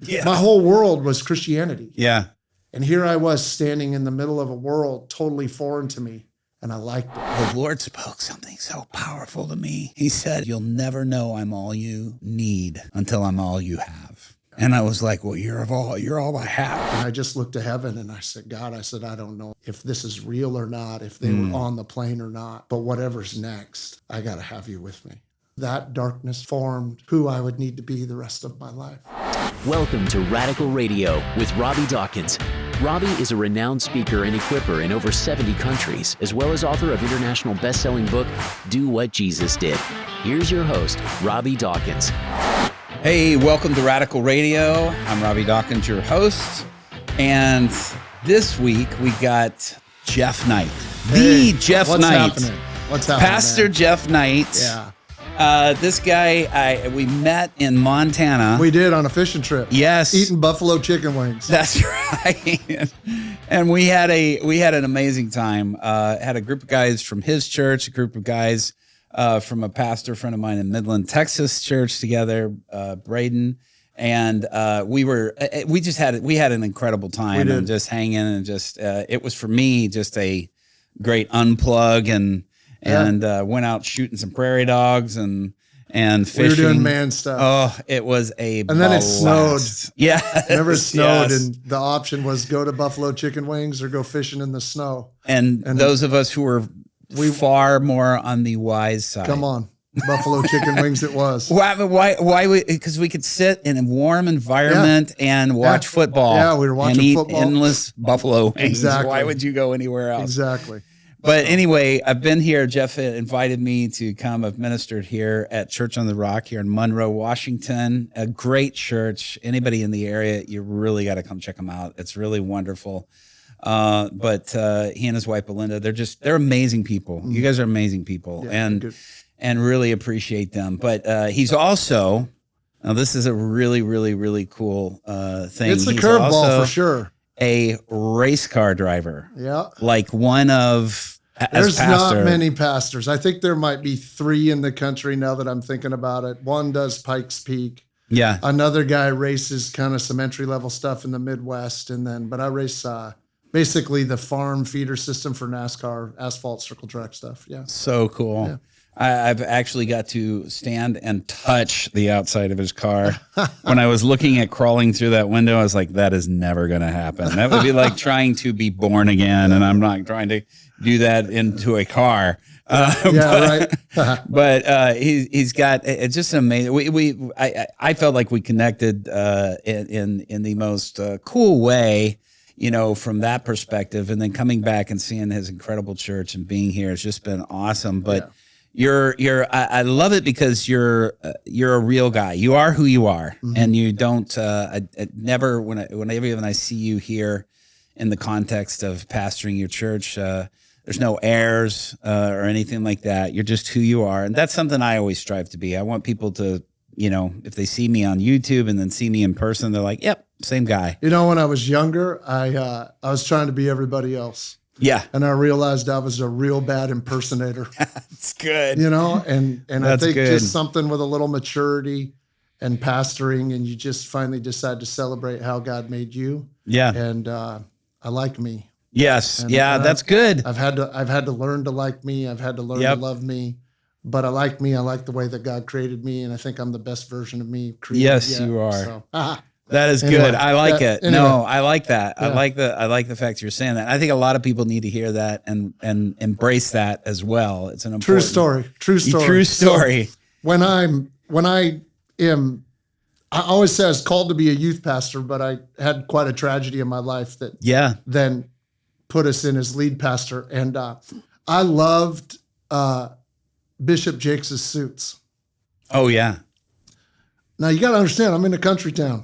Yeah. My whole world was Christianity. Yeah. And here I was standing in the middle of a world totally foreign to me, and I liked it. The Lord spoke something so powerful to me. He said, you'll never know I'm all you need until I'm all you have. And I was like, well, you're all I have. And I just looked to heaven and I said, God, I don't know if this is real or not, if they were on the plane or not, but whatever's next, I got to have you with me. That darkness formed who I would need to be the rest of my life. Welcome to Radical Radio with Robby Dawkins. Robby is a renowned speaker and equipper in over 70 countries, as well as author of international best-selling book, Do What Jesus Did. Here's your host, Robby Dawkins. Hey, welcome to Radical Radio. I'm Robby Dawkins, your host. And this week we got Jeff Knight. Jeff Knight. What's happening? Pastor man? Jeff Knight. Yeah. This guy, we met in Montana. We did on a fishing trip. Yes. Eating buffalo chicken wings. That's right. And we had an amazing time. Had a group of guys from his church, a group of guys from a pastor friend of mine in Midland, Texas church together, Braden. And we had an incredible time and just hanging and just, it was for me just a great unplug and went out shooting some prairie dogs and fishing. We were doing man stuff. Oh, it was a blast. And then it snowed. Yeah. Remember it snowed and the option was go to buffalo chicken wings or go fishing in the snow. And those of us who were far more on the wise side. Come on. Buffalo chicken wings it was. Why? Because we could sit in a warm environment and watch football. Yeah, we were watching and eat football. Endless buffalo wings. Exactly. Why would you go anywhere else? Exactly. But anyway, I've been here. Jeff invited me to come. I've ministered here at Church on the Rock here in Monroe, Washington. A great church. Anybody in the area, you really got to come check them out. It's really wonderful. But he and his wife Belinda, they're amazing people. You guys are amazing people, and really appreciate them. But he's also, now this is a really, really, really cool thing. It's a curveball for sure. A race car driver. Yeah. Like one of, there's not many pastors. I think there might be 3 in the country now that I'm thinking about it. One does Pikes Peak. Yeah. Another guy races kind of some entry level stuff in the Midwest. But I race basically the farm feeder system for NASCAR, asphalt circle track stuff. Yeah. So cool. Yeah. I've actually got to stand and touch the outside of his car. When I was looking at crawling through that window, I was like, that is never going to happen. That would be like trying to be born again, and I'm not trying to do that into a car. Right. But he's got, it's just amazing. I felt like we connected in the most cool way, from that perspective, and then coming back and seeing his incredible church and being here has just been awesome. But I love it because you're a real guy. You are who you are, and you don't. I never when I see you here in the context of pastoring your church, there's no airs or anything like that. You're just who you are, and that's something I always strive to be. I want people to, if they see me on YouTube and then see me in person, they're like, "Yep, same guy." When I was younger, I was trying to be everybody else. Yeah. And I realized I was a real bad impersonator. That's good. And I think good. just something with a little maturity and pastoring, and you just finally decide to celebrate how God made you. Yeah. And I like me. Yes. And, that's good. I've had to learn to like me. I've had to learn to love me. But I like me. I like the way that God created me, and I think I'm the best version of me created. Yes, yet. you are. So, That is good. Anyway, I like it. Anyway. No, I like that. Yeah. I like the fact you're saying that. I think a lot of people need to hear that and embrace that as well. It's an important True story. So when I always say I was called to be a youth pastor, but I had quite a tragedy in my life that then put us in as lead pastor. And I loved Bishop Jakes' suits. Oh yeah. Now you got to understand, I'm in a country town,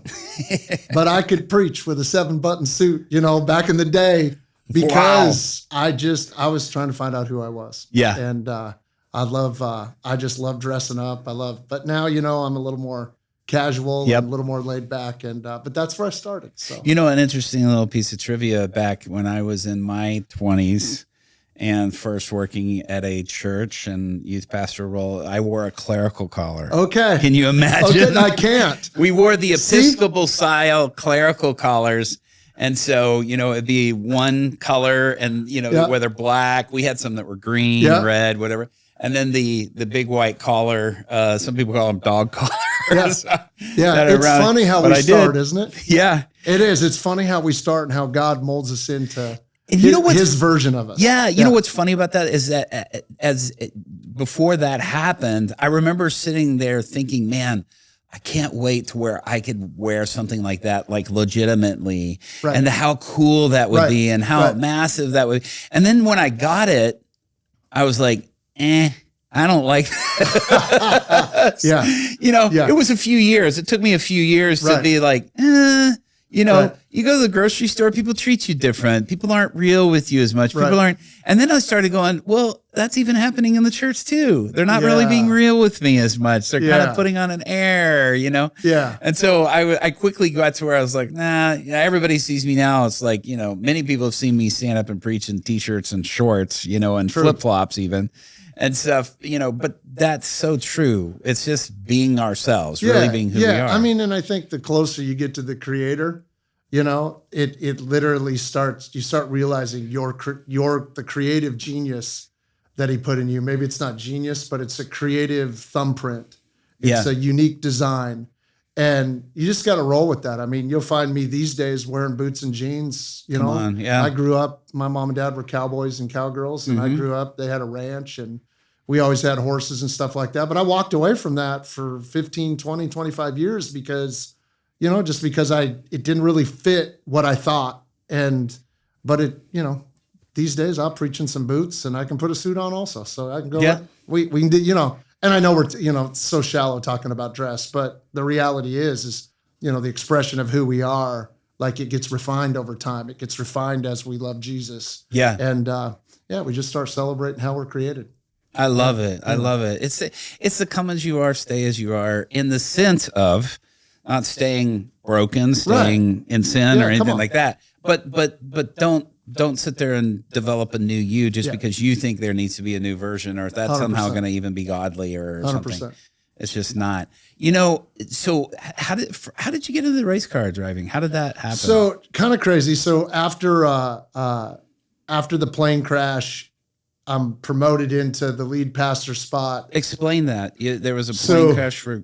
but I could preach with a 7-button suit, back in the day, because I was trying to find out who I was. Yeah. And I just love dressing up. But now, I'm a little more casual, and a little more laid back. But that's where I started. So, an interesting little piece of trivia back when I was in my 20s and first working at a church and youth pastor role, I wore a clerical collar. Okay. Can you imagine? Okay, I can't. We wore the Episcopal style clerical collars. And so, it'd be one color and, whether black, we had some that were green, red, whatever. And then the big white collar, some people call them dog collars. It's funny how we start, isn't it? Yeah. It is. It's funny how we start and how God molds us into his version of us. Yeah. You know what's funny about that is that before that happened, I remember sitting there thinking, man, I can't wait to where I could wear something like that, like legitimately, and how cool that would be and how massive that would be. And then when I got it, I was like, I don't like that. It was a few years. It took me a few years to be like, you go to the grocery store, people treat you different. People aren't real with you as much. People aren't. And then I started going, well, that's even happening in the church too. They're not really being real with me as much. They're kind of putting on an air, Yeah. And so I quickly got to where I was like, everybody sees me now. It's like, many people have seen me stand up and preach in t-shirts and shorts, and flip-flops even. And stuff, but that's so true. It's just being ourselves, really being who we are. I mean, and I think the closer you get to the Creator, it literally starts. You start realizing you're the creative genius that He put in you. Maybe it's not genius, but it's a creative thumbprint. It's a unique design, and you just got to roll with that. I mean, you'll find me these days wearing boots and jeans. I grew up. My mom and dad were cowboys and cowgirls, and I grew up. They had a ranch and we always had horses and stuff like that. But I walked away from that for 15, 20, 25 years because, just because it didn't really fit what I thought. But these days I'll preach in some boots and I can put a suit on also. So I can go, we can do, and I know we're, so shallow talking about dress, but the reality is, the expression of who we are, like it gets refined over time. It gets refined as we love Jesus. Yeah. And we just start celebrating how we're created. I love it. I love it. It's the come as you are, stay as you are, in the sense of not staying broken, staying in sin or anything like that. But don't sit there and develop a new you just because you think there needs to be a new version or if that's 100%. Somehow going to even be godly or 100%. Something. It's just not. So how did you get into the race car driving? How did that happen? So kind of crazy. So after the plane crash, I'm promoted into the lead pastor spot. Explain that. There was a plane crash for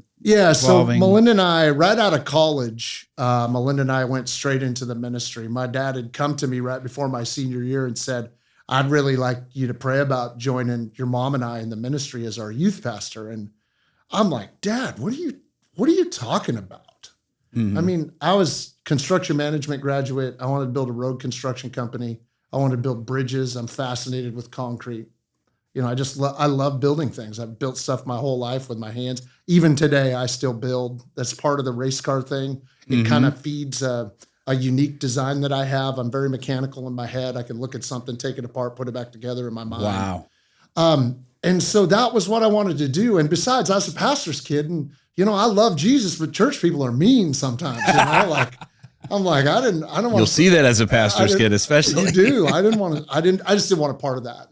so Melinda and I, right out of college, Melinda and I went straight into the ministry. My dad had come to me right before my senior year and said, I'd really like you to pray about joining your mom and I in the ministry as our youth pastor. And I'm like, Dad, what are you talking about? Mm-hmm. I mean, I was construction management graduate. I wanted to build a road construction company. I wanted to build bridges. I'm fascinated with concrete. I love building things. I've built stuff my whole life with my hands. Even today, I still build. That's part of the race car thing. It kind of feeds a unique design that I have. I'm very mechanical in my head. I can look at something, take it apart, put it back together in my mind. Wow. And so that was what I wanted to do. And besides, I was a pastor's kid, and I love Jesus, but church people are mean sometimes. I'm like, I don't want. You'll see that as a pastor's kid, especially. You do. I just didn't want a part of that.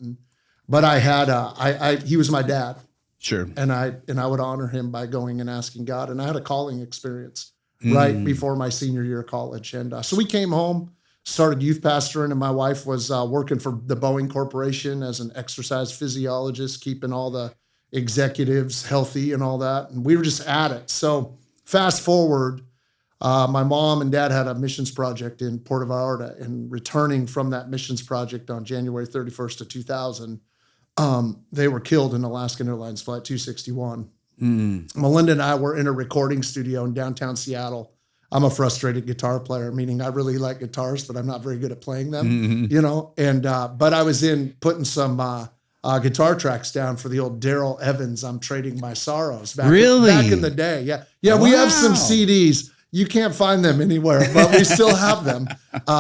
But I had, he was my dad. Sure. And I would honor him by going and asking God. And I had a calling experience right before my senior year of college. And so we came home, started youth pastoring, and my wife was working for the Boeing Corporation as an exercise physiologist, keeping all the executives healthy and all that. And we were just at it. So fast forward, my mom and dad had a missions project in Puerto Vallarta, and returning from that missions project on January 31st of 2000, they were killed in Alaskan Airlines Flight 261. Melinda and I were in a recording studio in downtown Seattle. I'm a frustrated guitar player, meaning I really like guitars, but I'm not very good at playing them, but I was putting some guitar tracks down for the old Daryl Evans, I'm Trading My Sorrows. Back in the day. Yeah. Yeah. Wow. We have some CDs. You can't find them anywhere, but we still have them.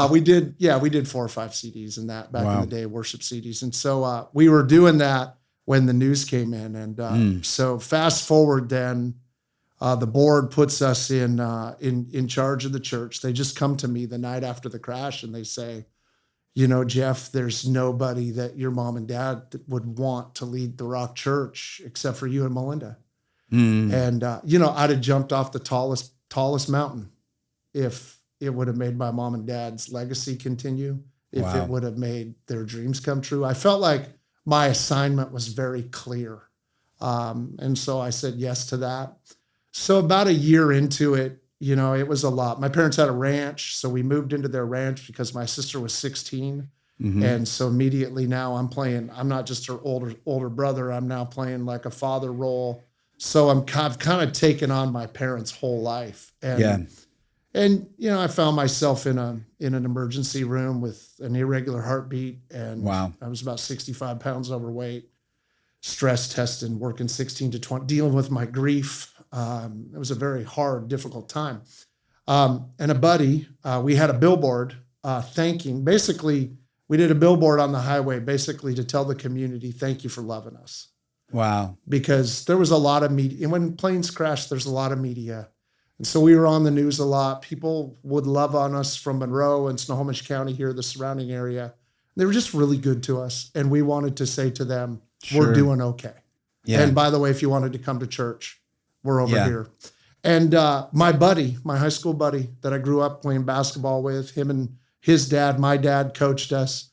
We did 4 or 5 CDs in that back in the day, worship CDs. And so we were doing that when the news came in. And so fast forward then, the board puts us in charge of the church. They just come to me the night after the crash and they say, Jeff, there's nobody that your mom and dad would want to lead the Rock Church except for you and Melinda. And, I'd have jumped off the tallest mountain if it would have made my mom and dad's legacy continue, if it would have made their dreams come true. I felt like my assignment was very clear. And so I said yes to that. So about a year into it, it was a lot. My parents had a ranch, so we moved into their ranch because my sister was 16. And so immediately now I'm not just her older brother, I'm now playing like a father role. So I've kind of taken on my parents' whole life. And I found myself in an emergency room with an irregular heartbeat. And I was about 65 pounds overweight, stress testing, working 16 to 20, dealing with my grief. It was a very hard, difficult time. And a buddy, we had a billboard basically, we did a billboard on the highway basically to tell the community, thank you for loving us. Wow. Because there was a lot of media. And when planes crash, there's a lot of media. And so we were on the news a lot. People would love on us from Monroe and Snohomish County here, the surrounding area. They were just really good to us. And we wanted to say to them, we're doing okay. Yeah. And by the way, if you wanted to come to church, we're over here. And my high school buddy that I grew up playing basketball with, him and his dad, my dad coached us.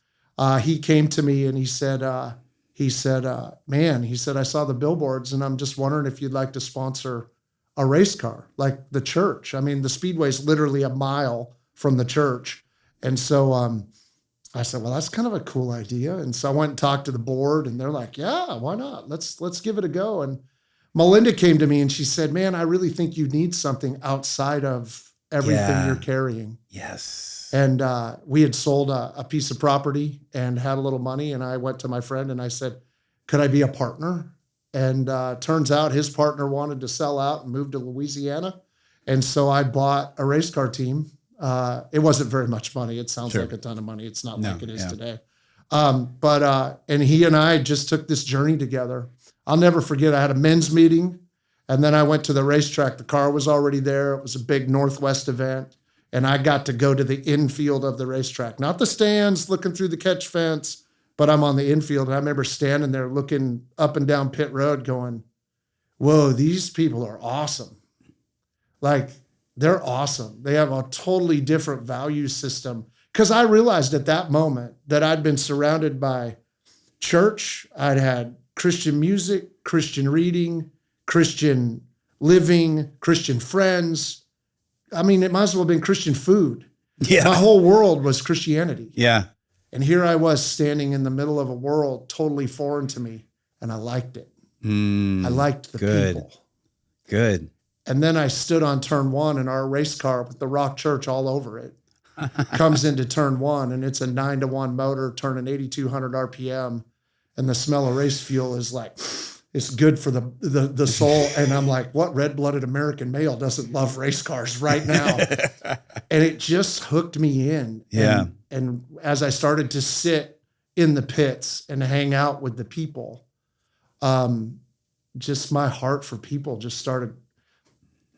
He came to me and he said, man, I saw the billboards and I'm just wondering if you'd like to sponsor a race car, like the church. I mean, the Speedway's literally a mile from the church. And so I said, well, that's kind of a cool idea. And so I went and talked to the board and they're like, yeah, why not? Let's give it a go. And Melinda came to me and she said, man, I really think you need something outside of everything you're carrying. Yes. And we had sold a piece of property and had a little money. And I went to my friend and I said, could I be a partner? And turns out his partner wanted to sell out and move to Louisiana. And so I bought a race car team. It wasn't very much money. It sounds like a ton of money. It's not like it is today. And he and I just took this journey together. I'll never forget, I had a men's meeting and then I went to the racetrack. The car was already there. It was a big Northwest event. And I got to go to the infield of the racetrack, not the stands looking through the catch fence, but I'm on the infield. And I remember standing there looking up and down pit road going, whoa, these people are awesome. Like, they're awesome. They have a totally different value system. Because I realized at that moment that I'd been surrounded by church. I'd had Christian music, Christian reading, Christian living, Christian friends. I mean, it might as well have been Christian food. Yeah. My whole world was Christianity. Yeah. And here I was standing in the middle of a world totally foreign to me, and I liked it. I liked the people. Good. And then I stood on turn one, and our race car with the Rock Church all over it comes into turn one, and it's a 9-to-1 motor turning 8,200 RPM, and the smell of race fuel is like, it's good for the soul. And I'm like, what red-blooded American male doesn't love race cars right now? And it just hooked me in. Yeah. And as I started to sit in the pits and hang out with the people, just my heart for people just started,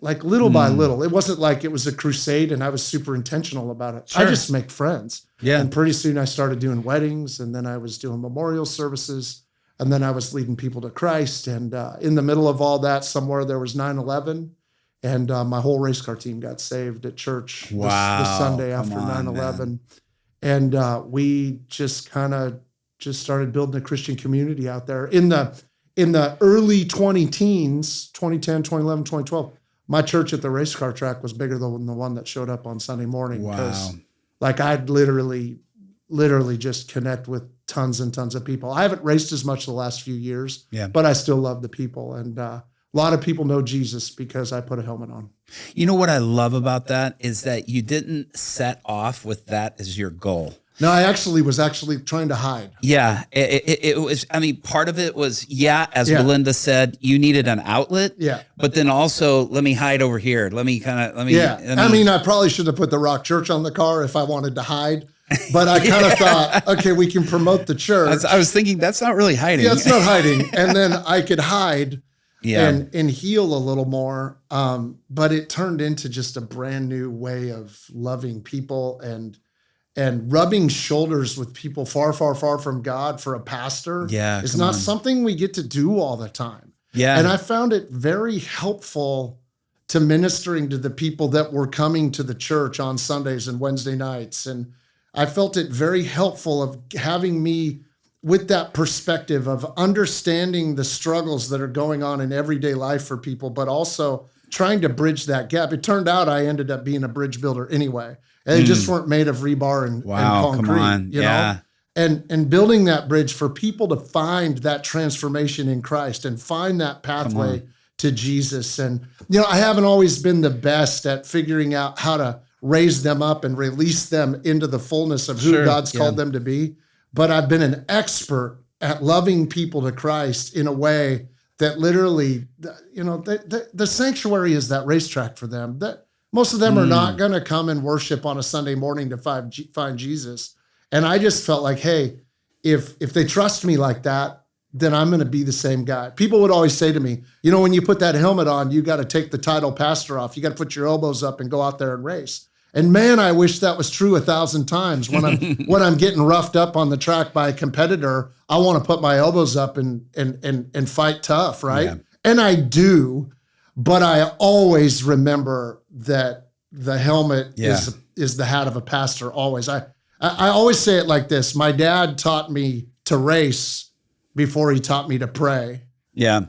like, little by little. It wasn't like it was a crusade and I was super intentional about it. Sure. I just make friends. Yeah. And pretty soon I started doing weddings, and then I was doing memorial services, and then I was leading people to Christ. And in the middle of all that, somewhere there was 9/11, and my whole race car team got saved at church the Sunday after 9/11. And we just started building a Christian community out there. In the early 2010s, 2010, 2011, 2012, my church at the race car track was bigger than the one that showed up on Sunday morning. Because like, I'd literally just connect with tons and tons of people. I haven't raced as much the last few years, but I still love the people. And a lot of people know Jesus because I put a helmet on. You know what I love about that is that you didn't set off with that as your goal. No, I was trying to hide. Yeah, it was, I mean, part of it was, as Belinda said, you needed an outlet. Yeah. But then also, let me hide over here. I mean, I probably should have put the Rock Church on the car if I wanted to hide. But I kind of thought, okay, we can promote the church. I was thinking, that's not really hiding. Yeah, it's not hiding. And then I could hide and heal a little more. But it turned into just a brand new way of loving people. and rubbing shoulders with people far, far, far from God for a pastor is not something we get to do all the time. Yeah. And I found it very helpful to ministering to the people that were coming to the church on Sundays and Wednesday nights. And I felt it very helpful of having me with that perspective of understanding the struggles that are going on in everyday life for people, but also trying to bridge that gap. It turned out I ended up being a bridge builder anyway. And they just weren't made of rebar and concrete. Come on. You know? And building that bridge for people to find that transformation in Christ and find that pathway to Jesus. And, I haven't always been the best at figuring out how to raise them up and release them into the fullness of who God's called them to be. But I've been an expert at loving people to Christ in a way that literally, the sanctuary is that racetrack for them. That most of them are not going to come and worship on a Sunday morning to find Jesus. And I just felt like, hey, if they trust me like that, then I'm going to be the same guy. People would always say to me, when you put that helmet on, you got to take the title pastor off. You got to put your elbows up and go out there and race. And man, I wish that was true 1,000 times. When I'm getting roughed up on the track by a competitor, I want to put my elbows up and fight tough, right? Yeah. And I do, but I always remember that the helmet is the hat of a pastor. Always. I always say it like this: my dad taught me to race before he taught me to pray. Yeah.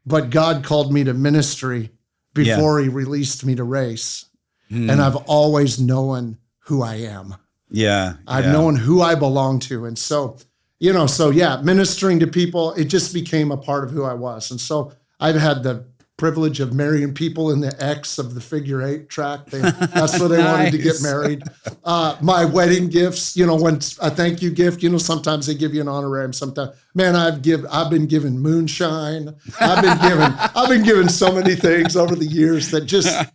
But God called me to ministry before he released me to race. And I've always known who I am. Yeah. I've known who I belong to. And so, ministering to people, it just became a part of who I was. And so I've had the privilege of marrying people in the X of the figure 8 track. That's where they wanted to get married. My wedding gifts, when a thank you gift, sometimes they give you an honorarium. Sometimes, man, I've been given moonshine. I've been given so many things over the years that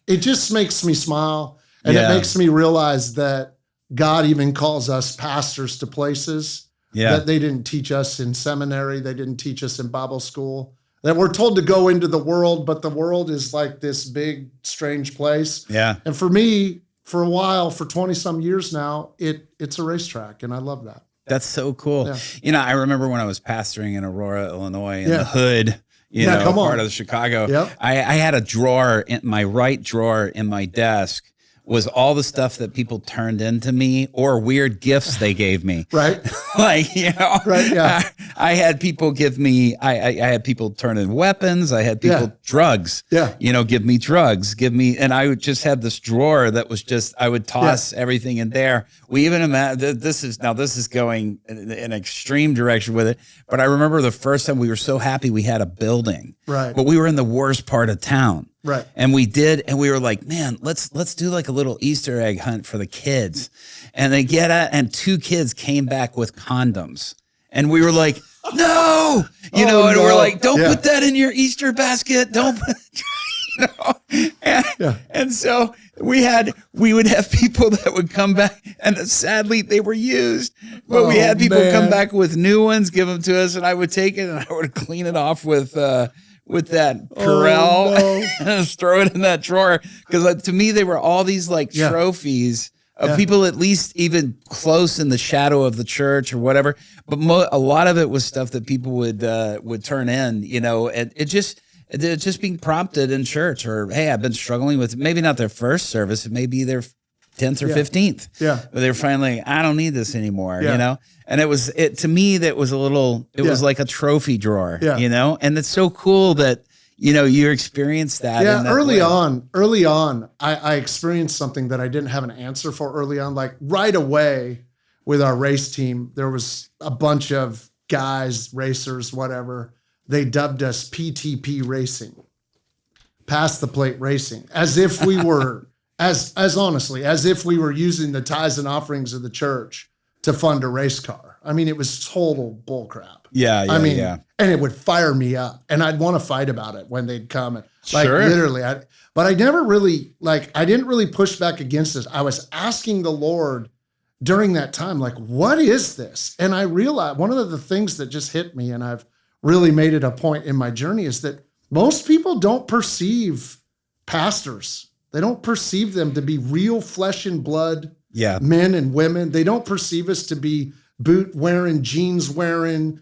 it just makes me smile. And it makes me realize that God even calls us pastors to places that they didn't teach us in seminary. They didn't teach us in Bible school. That we're told to go into the world, but the world is like this big, strange place. Yeah. And for me, for a while, for 20 some years now, it's a racetrack, and I love that. That's so cool. Yeah. I remember when I was pastoring in Aurora, Illinois, in the hood, part of Chicago. Yep. I had a drawer in my right drawer in my desk was all the stuff that people turned into me or weird gifts they gave me. Right. Right. Yeah. I had people give me, I had people turn in weapons. I had people drugs, give me drugs, and I would just have this drawer that was just, I would toss everything in there. We even imagine, this is going in an extreme direction with it. But I remember the first time we were so happy we had a building, right? But we were in the worst part of town. Right. And we were like, man, let's do like a little Easter egg hunt for the kids. And they and 2 kids came back with condoms. And we were like, no, and we're like, don't put that in your Easter basket. Don't put, And so we would have people that would come back, and sadly they were used, but we had people come back with new ones, give them to us, and I would take it and I would clean it off with that Purell and just throw it in that drawer. Because to me, they were all these trophies of people at least even close in the shadow of the church or whatever. But a lot of it was stuff that people would turn in, and it just being prompted in church, or, hey, I've been struggling with maybe not their first service, it may be their 10th or 15th. Yeah. But they're finally, I don't need this anymore, And to me, that was was like a trophy drawer, and it's so cool that, you experienced that. Yeah. Early on, I experienced something that I didn't have an answer for early on. Like right away with our race team, there was a bunch of guys, racers, whatever. They dubbed us PTP Racing, Pass the Plate Racing, as if we were, as honestly, as if we were using the tithes and offerings of the church to fund a race car. I mean, it was total bullcrap. And it would fire me up, and I'd want to fight about it when they'd come. And literally, but I never really, I didn't really push back against this. I was asking the Lord during that time, what is this? And I realized one of the things that just hit me, and I've really made it a point in my journey, is that most people don't perceive pastors. They don't perceive them to be real flesh and blood men and women. They don't perceive us to be boot wearing, jeans wearing,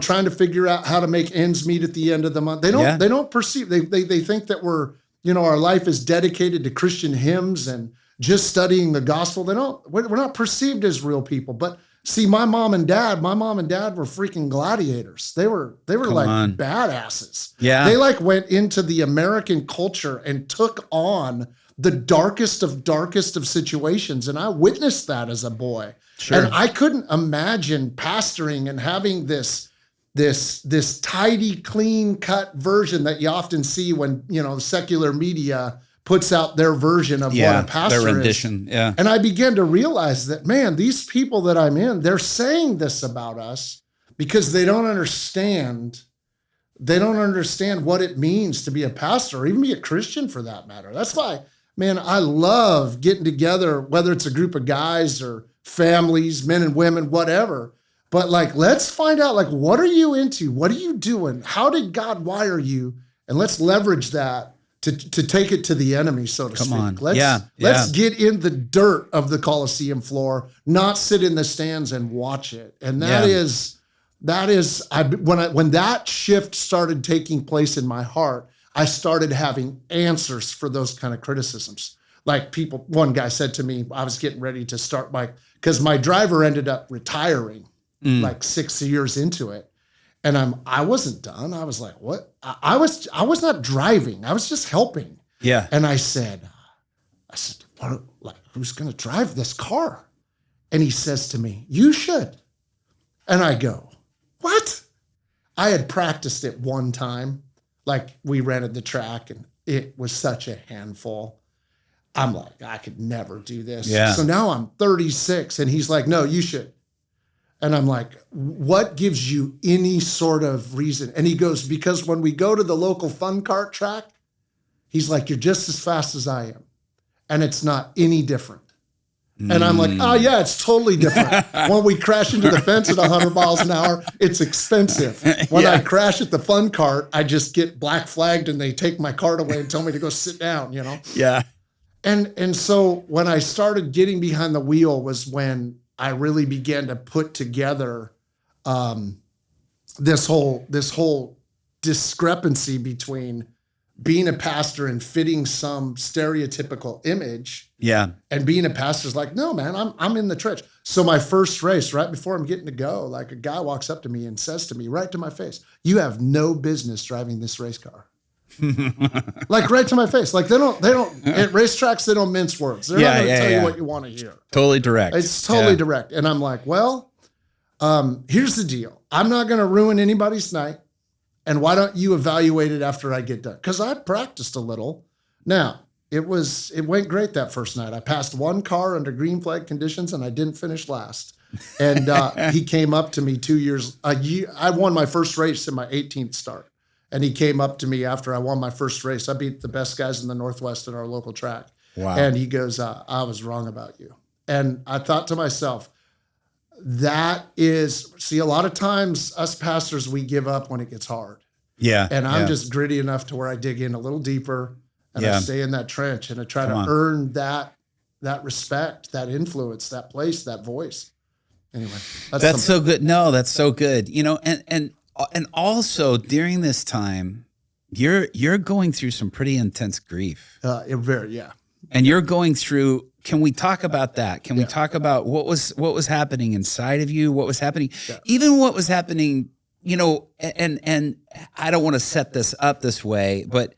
trying to figure out how to make ends meet at the end of the month. They don't perceive, they think that we're, our life is dedicated to Christian hymns and just studying the gospel. We're not perceived as real people. But see, my mom and dad were freaking gladiators. They were like badasses. Yeah. They like went into the American culture and took on the darkest of situations. And I witnessed that as a boy. Sure. And I couldn't imagine pastoring and having this tidy, clean cut version that you often see when, secular media puts out their version of what a pastor their rendition. is. Yeah. And I began to realize that, man, these people that I'm in, they're saying this about us because they don't understand what it means to be a pastor or even be a Christian for that matter. That's why, man, I love getting together, whether it's a group of guys or families, men and women, whatever. But let's find out, what are you into? What are you doing? How did God wire you? And let's leverage that to take it to the enemy, so to speak. Let's get in the dirt of the Coliseum floor, not sit in the stands and watch it. And when that shift started taking place in my heart, I started having answers for those kind of criticisms. One guy said to me, I was getting ready to start because my driver ended up retiring 6 years into it. And I wasn't done. I was like, what? I was not driving. I was just helping. Yeah. And I said, who's going to drive this car? And he says to me, you should. And I go, what? I had practiced it one time. We rented the track and it was such a handful. I'm like, I could never do this. Yeah. So now I'm 36 and he's like, no, you should. And I'm like, what gives you any sort of reason? And he goes, because when we go to the local fun kart track, he's like, you're just as fast as I am. And it's not any different. And I'm like, oh yeah, it's totally different. When we crash into the fence at 100 miles an hour, it's expensive. When I crash at the fun kart, I just get black flagged and they take my cart away and tell me to go sit down, Yeah. And so when I started getting behind the wheel was when I really began to put together this whole discrepancy between being a pastor and fitting some stereotypical image. Yeah. And being a pastor is like, no, man, I'm in the trench. So my first race, right before I'm getting to go, a guy walks up to me and says to me right to my face, you have no business driving this race car. Right to my face. They don't at racetracks, they don't mince words. They're not going to tell you what you want to hear. Totally direct. It's totally direct. And I'm like, well, here's the deal. I'm not going to ruin anybody's night. And why don't you evaluate it after I get done? Because I practiced a little. Now, it went great that first night. I passed one car under green flag conditions and I didn't finish last. And he came up to me 2 years. I won my first race in my 18th start. And he came up to me after I won my first race. I beat the best guys in the Northwest at our local track. Wow. And he goes, I was wrong about you. And I thought to myself, a lot of times us pastors, we give up when it gets hard. Yeah. And I'm just gritty enough to where I dig in a little deeper and I stay in that trench and I try to earn that respect, that influence, that place, that voice. Anyway, that's so good. No, that's so good. And also during this time, you're going through some pretty intense grief. And you're going through. Can we talk about that? Can we talk about what was happening inside of you? What was happening, even what was happening? And I don't want to set this up this way, but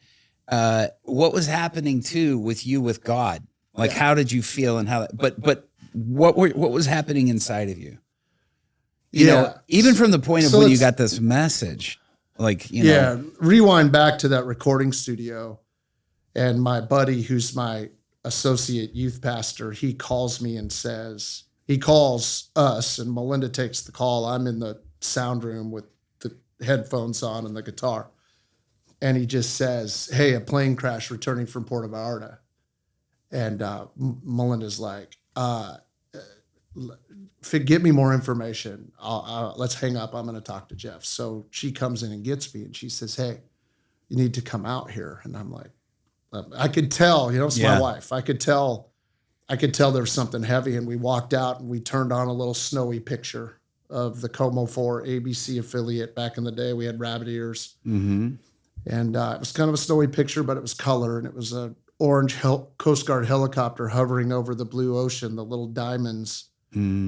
what was happening too with you with God? How did you feel and how? But what was happening inside of you? Even from the point of when you got this message, rewind back to that recording studio and my buddy, who's my associate youth pastor, he calls me and says, he calls us and Melinda takes the call. I'm in the sound room with the headphones on and the guitar. And he just says, hey, a plane crash returning from Puerto Vallarta. And Melinda's like, get me more information. Let's hang up. I'm going to talk to Jeff. So she comes in and gets me and she says, hey, you need to come out here. And I'm like, I could tell, it's my wife. I could tell I could tell there was something heavy, and we walked out and we turned on a little snowy picture of the Como 4 ABC affiliate. Back in the day, we had rabbit ears. Mm-hmm. And it was kind of a snowy picture, but it was color, and it was an orange Coast Guard helicopter hovering over the blue ocean, the little diamonds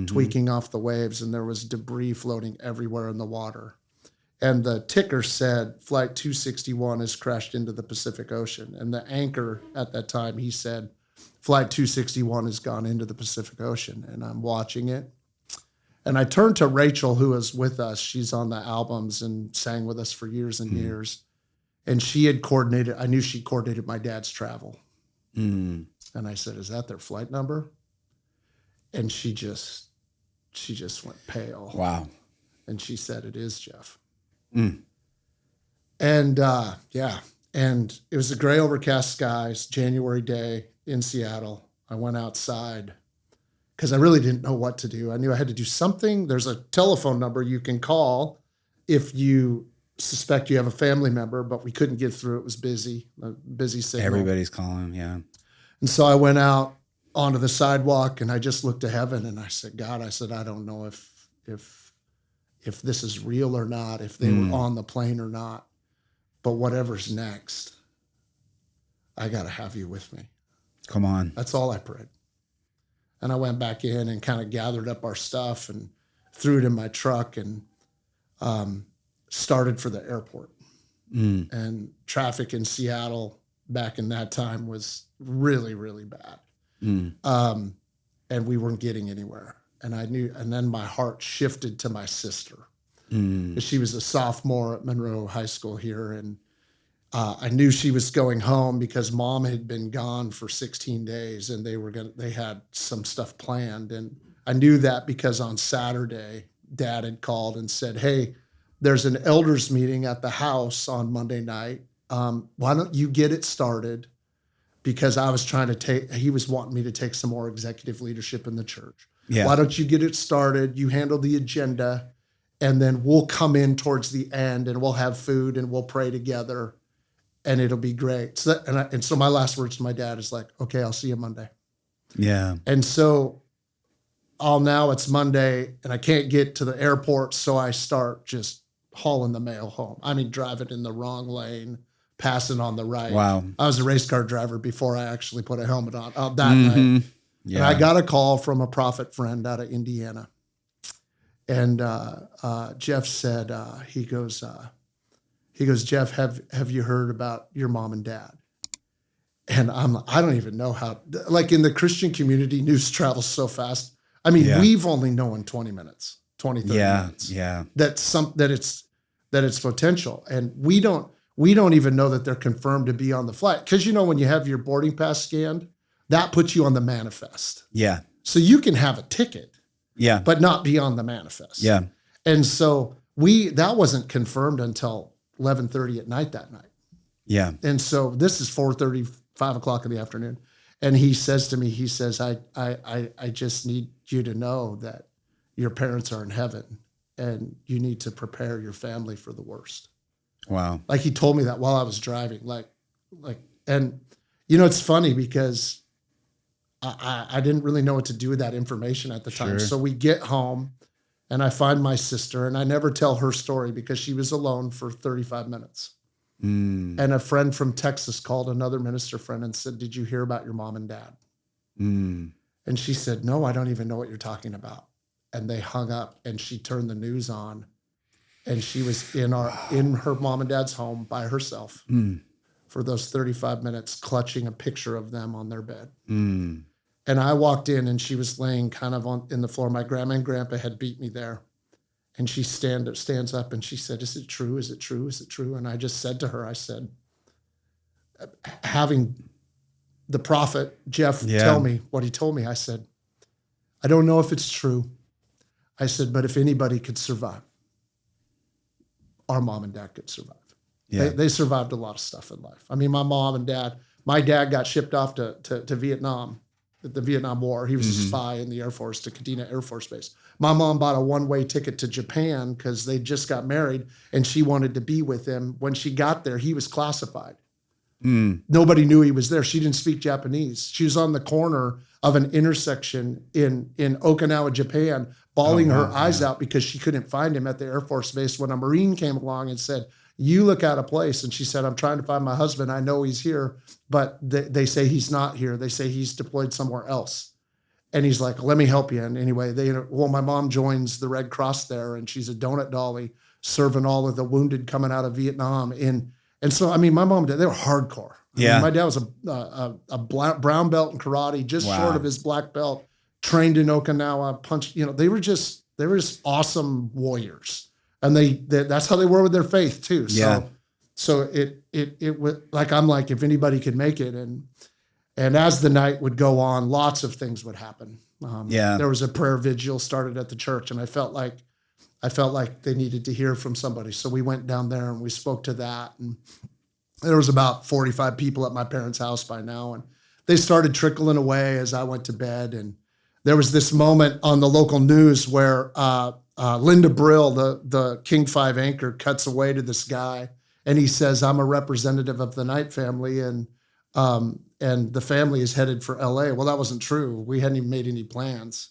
tweaking off the waves, and there was debris floating everywhere in the water. And the ticker said, Flight 261 has crashed into the Pacific Ocean. And the anchor at that time, he said, Flight 261 has gone into the Pacific Ocean. And I'm watching it. And I turned to Rachel, who was with us. She's on the albums and sang with us for years and years. And she had coordinated, I knew she coordinated my dad's travel. And I said, is that their flight number? And she just went pale. Wow. And she said, it is, Jeff. Mm. And and it was a gray overcast skies, January day in Seattle. I went outside because I really didn't know what to do. I knew I had to do something. There's a telephone number you can call if you suspect you have a family member, but we couldn't get through. It was busy, a busy signal. Everybody's calling, yeah. And so I went out onto the sidewalk and I just looked to heaven and I said, God, I don't know if this is real or not, if they were on the plane or not, but whatever's next, I got to have you with me. Come on. That's all I prayed. And I went back in and kind of gathered up our stuff and threw it in my truck and started for the airport. And traffic in Seattle back in that time was really, really bad. And we weren't getting anywhere. And I knew, and then my heart shifted to my sister. She was a sophomore at Monroe High School here. And I knew she was going home because mom had been gone for 16 days and they had some stuff planned. And I knew that because on Saturday, Dad had called and said, hey, there's an elders meeting at the house on Monday night. Why don't you get it started? Because I was he was wanting me to take some more executive leadership in the church. Yeah. Why don't you get it started? You handle the agenda, and then we'll come in towards the end and we'll have food and we'll pray together and it'll be great. So so my last words to my dad is like, okay, I'll see you Monday. Yeah. And so now it's Monday and I can't get to the airport. So I start just hauling the mail home. I mean, driving in the wrong lane, passing on the right. Wow. I was a race car driver before I actually put a helmet on that night. Yeah. And I got a call from a prophet friend out of Indiana. And Jeff said, he goes, Jeff, have you heard about your mom and dad? And I don't even know how, like in the Christian community, news travels so fast. I mean, we've only known 20 minutes, 20, 30 minutes. Yeah. That it's potential. And we don't even know that they're confirmed to be on the flight. Because when you have your boarding pass scanned, that puts you on the manifest. Yeah. So you can have a ticket, but not be on the manifest. Yeah. And so that wasn't confirmed until 11:30 at night that night. Yeah. And so this is 4:30, 5 o'clock in the afternoon. And he says to me, I just need you to know that your parents are in heaven and you need to prepare your family for the worst. Wow. Like he told me that while I was driving, and it's funny because I didn't really know what to do with that information at the time. Sure. So we get home and I find my sister and I never tell her story because she was alone for 35 minutes. And a friend from Texas called another minister friend and said, did you hear about your mom and dad? And she said, no, I don't even know what you're talking about. And they hung up and she turned the news on and she was in her mom and dad's home by herself for those 35 minutes, clutching a picture of them on their bed. And I walked in and she was laying kind of in the floor. My grandma and grandpa had beat me there. And she stands up and she said, is it true? Is it true? Is it true? And I just said to her, I said, having the prophet Jeff tell me what he told me, I said, I don't know if it's true. I said, but if anybody could survive, our mom and dad could survive. Yeah. They survived a lot of stuff in life. I mean, my dad got shipped off to Vietnam, the Vietnam War. He was a spy in the Air Force to Kadena Air Force Base. My mom bought a one-way ticket to Japan because they just got married and she wanted to be with him. When she got there, he was classified. Nobody knew he was there. She didn't speak Japanese. She was on the corner of an intersection in Okinawa, Japan, bawling her eyes out because she couldn't find him at the Air Force Base when a Marine came along and said, "You look out of place." And she said, "I'm trying to find my husband. I know he's here, but they say he's not here. They say he's deployed somewhere else." And he's like, "Let me help you." And anyway, my mom joins the Red Cross there, and she's a donut dolly serving all of the wounded coming out of Vietnam. And so, I mean, my mom and dad, they were hardcore. I mean, my dad was a brown belt in karate, just short of his black belt, trained in Okinawa, punched, they were just awesome warriors. And that's how they were with their faith too. So it was like, I'm like, if anybody could make it. And as the night would go on, lots of things would happen. There was a prayer vigil started at the church, and I felt like they needed to hear from somebody. So we went down there and we spoke to that. And there was about 45 people at my parents' house by now. And they started trickling away as I went to bed. And there was this moment on the local news where Linda Brill, the King 5 anchor, cuts away to this guy. And he says, "I'm a representative of the Knight family. And the family is headed for LA." Well, that wasn't true. We hadn't even made any plans.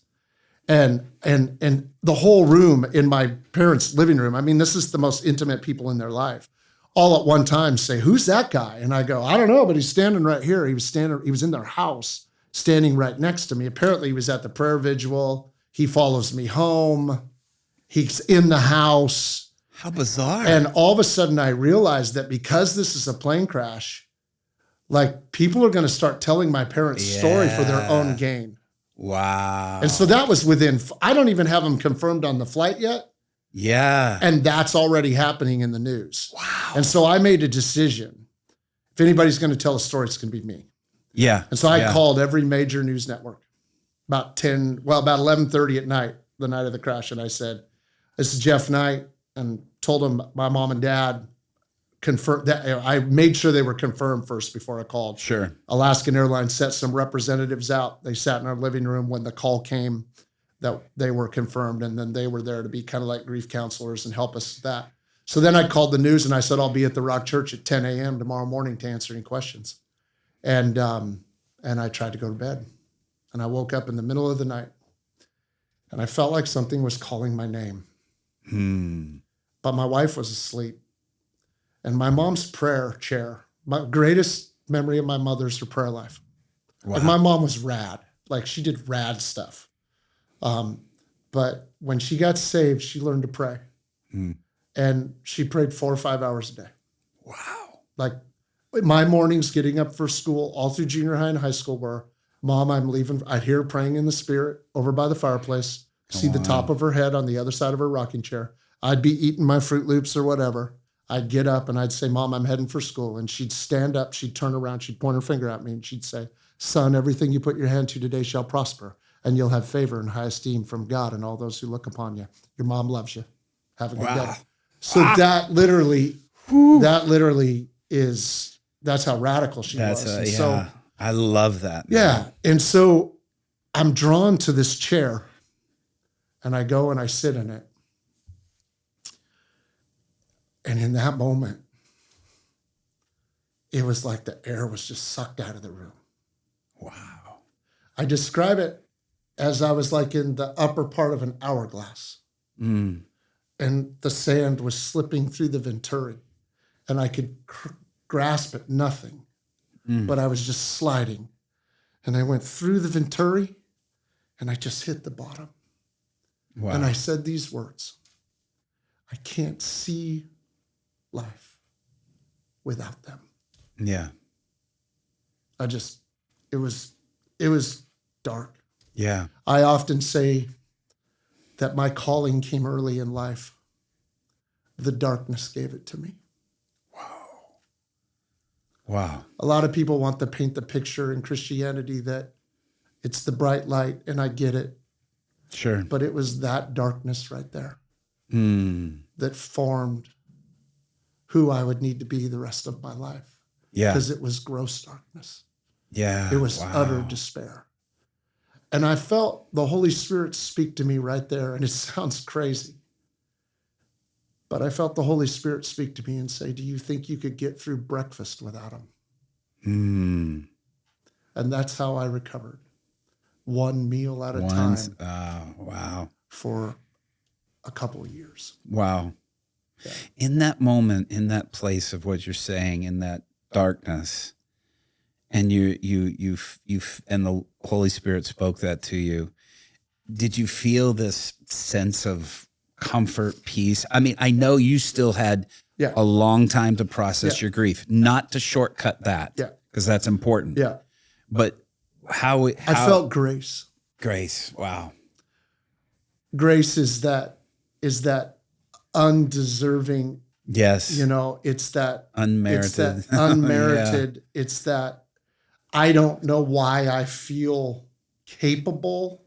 And the whole room in my parents' living room, I mean, this is the most intimate people in their life, all at one time say, "Who's that guy?" And I go, "I don't know, but he's standing right here." He was in their house, standing right next to me. Apparently he was at the prayer vigil. He follows me home. He's in the house. How bizarre. And all of a sudden I realized that because this is a plane crash, like, people are going to start telling my parents' story for their own gain. Wow. And so that was I don't even have them confirmed on the flight yet. Yeah. And that's already happening in the news. Wow. And so I made a decision. If anybody's going to tell a story, it's going to be me. Yeah. And so I called every major news network about 11:30 at night, the night of the crash. And I said, "This is Jeff Knight," and told them my mom and dad confirmed that. I made sure they were confirmed first before I called. Sure. Alaskan Airlines sent some representatives out. They sat in our living room when the call came that they were confirmed, and then they were there to be kind of like grief counselors and help us with that. So then I called the news and I said, "I'll be at the Rock Church at 10 a.m. tomorrow morning to answer any questions." And I tried to go to bed, and I woke up in the middle of the night, and I felt like something was calling my name. But my wife was asleep. And my mom's prayer chair, my greatest memory of my mother's her prayer life. Wow. Like, my mom was rad. Like, she did rad stuff. But when she got saved, she learned to pray. And she prayed 4 or 5 hours a day. Wow. Like, my mornings getting up for school, all through junior high and high school, were, "Mom, I'm leaving." I'd hear her praying in the spirit over by the fireplace, see the top of her head on the other side of her rocking chair. I'd be eating my Fruit Loops or whatever. I'd get up and I'd say, "Mom, I'm heading for school." And she'd stand up, she'd turn around, she'd point her finger at me, and she'd say, "Son, everything you put your hand to today shall prosper, and you'll have favor and high esteem from God and all those who look upon you. Your mom loves you. Have a good day." So that literally is, that's how radical she was. So I love that. Yeah. And so I'm drawn to this chair, and I go and I sit in it. And in that moment, it was like the air was just sucked out of the room. Wow. I describe it as I was like in the upper part of an hourglass. And the sand was slipping through the venturi. And I could grasp at nothing. But I was just sliding. And I went through the venturi, and I just hit the bottom. Wow. And I said these words: "I can't see life without them." Yeah. It was dark. Yeah. I often say that my calling came early in life. The darkness gave it to me. Wow. A lot of people want to paint the picture in Christianity that it's the bright light, and I get it. Sure. But it was that darkness right there that formed who I would need to be the rest of my life. Yeah. Because it was gross darkness. Yeah. It was utter despair. And I felt the Holy Spirit speak to me right there, and it sounds crazy. But I felt the Holy Spirit speak to me and say, "Do you think you could get through breakfast without him?" And that's how I recovered. One meal at a time. Wow. For a couple of years. Wow. Yeah. In that moment, in that place of what you're saying, in that darkness, and you and the Holy Spirit spoke that to you, did you feel this sense of comfort, peace? I mean, I know you still had a long time to process your grief, not to shortcut that, because that's important. Yeah. But how I felt grace. Grace. Wow. Grace is that undeserving. Yes. It's that unmerited. It's that unmerited. It's that I don't know why I feel capable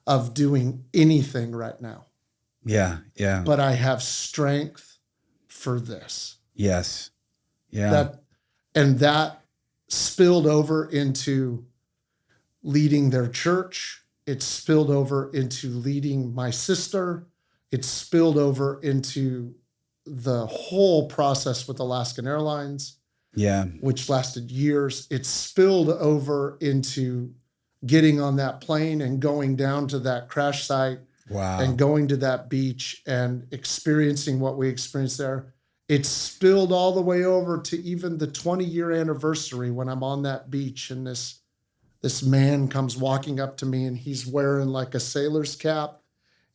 of doing anything right now. Yeah. Yeah. But I have strength for this. Yes. Yeah. That spilled over into leading their church. It spilled over into leading my sister. It spilled over into the whole process with Alaskan Airlines, which lasted years. It spilled over into getting on that plane and going down to that crash site and going to that beach and experiencing what we experienced there. It spilled all the way over to even the 20-year anniversary when I'm on that beach and this man comes walking up to me and he's wearing like a sailor's cap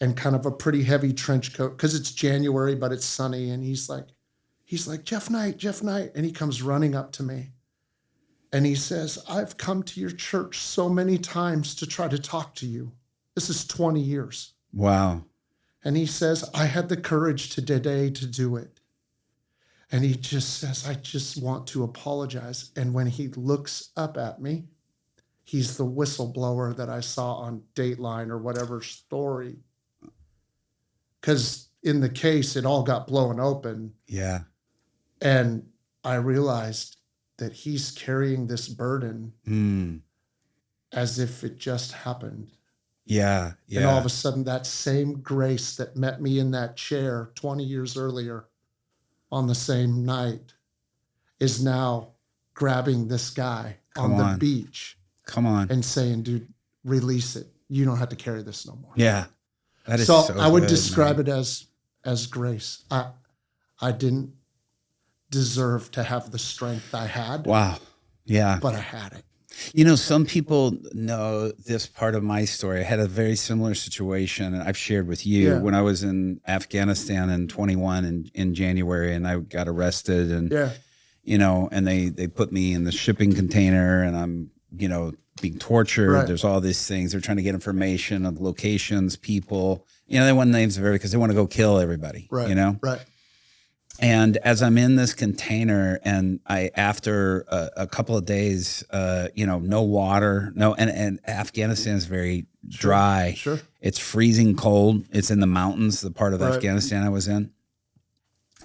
and kind of a pretty heavy trench coat because it's January, but it's sunny. And he's like, Jeff Knight. And he comes running up to me and he says, I've come to your church so many times to try to talk to you. This is 20 years. Wow. And he says, I had the courage today to do it. And he just says, I just want to apologize. And when he looks up at me, he's the whistleblower that I saw on Dateline or whatever story. Because in the case, it all got blown open. Yeah. And I realized that he's carrying this burden as if it just happened. Yeah. Yeah. And all of a sudden, that same grace that met me in that chair 20 years earlier on the same night is now grabbing this guy on the beach. Come on. And saying, dude, release it. You don't have to carry this no more. Yeah. That is so so I would good, describe man. it as grace. I didn't deserve to have the strength I had. Wow. Yeah. But I had it. Some people know this part of my story. I had a very similar situation, and I've shared with you when I was in Afghanistan in 21 in January, and I got arrested, and and they put me in the shipping container, and I'm being tortured. Right. There's all these things. They're trying to get information of locations, people. They want names of everybody because they want to go kill everybody. Right. Right. And as I'm in this container, and after a couple of days, no water, and Afghanistan is very dry. Sure. It's freezing cold. It's in the mountains, the part of Afghanistan I was in.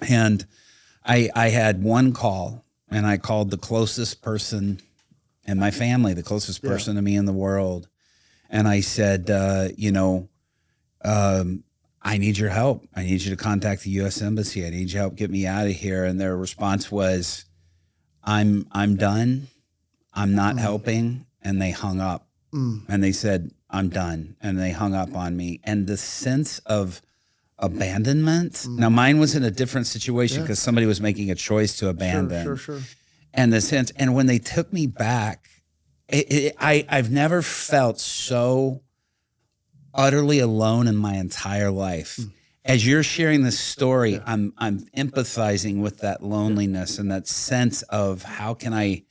And I had one call, and I called the closest person in my family, the closest person to me in the world. And I said, I need your help. I need you to contact the U.S. Embassy. I need your help. Get me out of here. And their response was, I'm done. I'm not helping. And they hung up. And they said, I'm done. And they hung up on me. And the sense of abandonment. Now, mine was in a different situation because somebody was making a choice to abandon. Sure. And the sense, and when they took me back, I've never felt so utterly alone in my entire life. As you're sharing this story, I'm empathizing with that loneliness and that sense of how can I,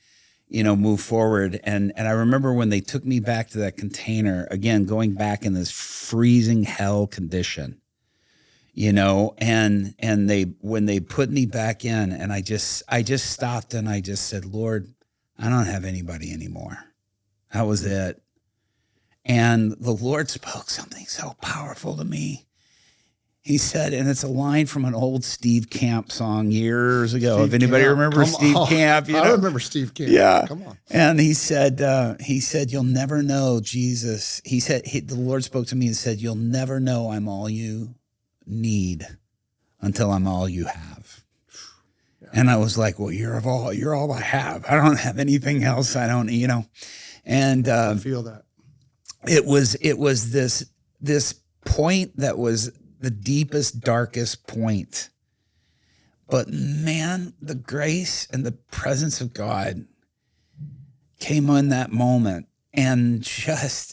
move forward. And I remember when they took me back to that container, again, going back in this freezing hell condition, and when they put me back in, and I just stopped and I just said, Lord, I don't have anybody anymore. That was it. And the Lord spoke something so powerful to me. He said, and it's a line from an old Steve Camp song years ago. If anybody remembers Steve Camp, I remember Steve Camp. Yeah. Come on. And he said, you'll never know Jesus. He said, the Lord spoke to me and said, you'll never know I'm all you need until I'm all you have. Yeah. And I was like, well, you're all I have. I don't have anything else. I don't, and I feel that. It was this point that was the deepest, darkest point. But man, the grace and the presence of God came in that moment. And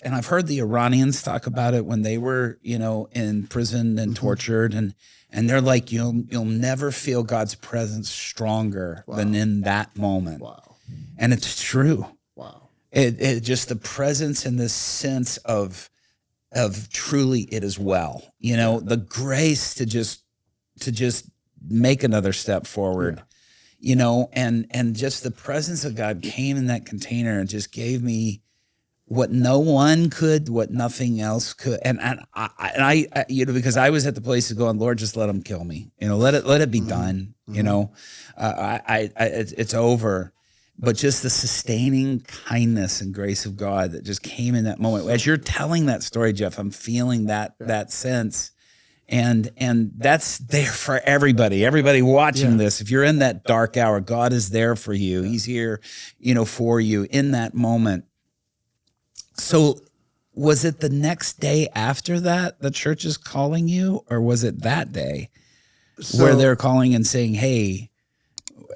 I've heard the Iranians talk about it when they were, in prison and tortured, and they're like, you'll never feel God's presence stronger than in that moment. Wow. And it's true. Wow. It just the presence and this sense of truly it is well, the grace to just make another step forward, and just the presence of God came in that container and just gave me what no one could, what nothing else could. And I because I was at the place of going, Lord, just let them kill me. Let it be done. It's over. But just the sustaining kindness and grace of God that just came in that moment. As you're telling that story, Jeff, I'm feeling that sense. And that's there for everybody. Everybody watching this, if you're in that dark hour, God is there for you. He's here, for you in that moment. So was it the next day after that the church is calling you, or was it that day where they're calling and saying, hey,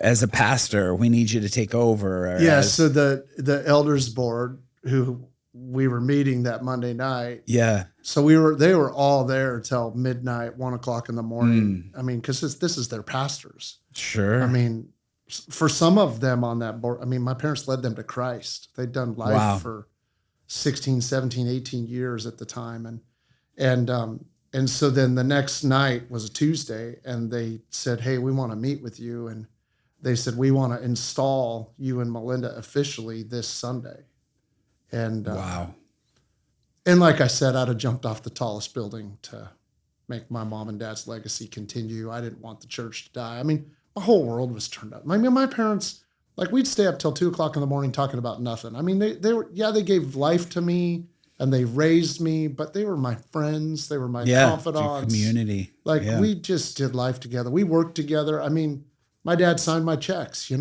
as a pastor, we need you to take over? So the elders board, who we were meeting that Monday night. Yeah. So they were all there till midnight, 1:00 in the morning. I mean, because this is their pastors. Sure. I mean, for some of them on that board, my parents led them to Christ. They'd done life for 16, 17, 18 years at the time. And so then the next night was a Tuesday, and they said, hey, we want to meet with you. And they said, we want to install you and Melinda officially this Sunday. And wow. And like I said, I'd have jumped off the tallest building to make my mom and dad's legacy continue. I didn't want the church to die. My whole world was turned up. My parents, we'd stay up till 2:00 in the morning talking about nothing. They gave life to me and they raised me, but they were my friends. They were my confidants. Community. We just did life together. We worked together. My dad signed my checks, it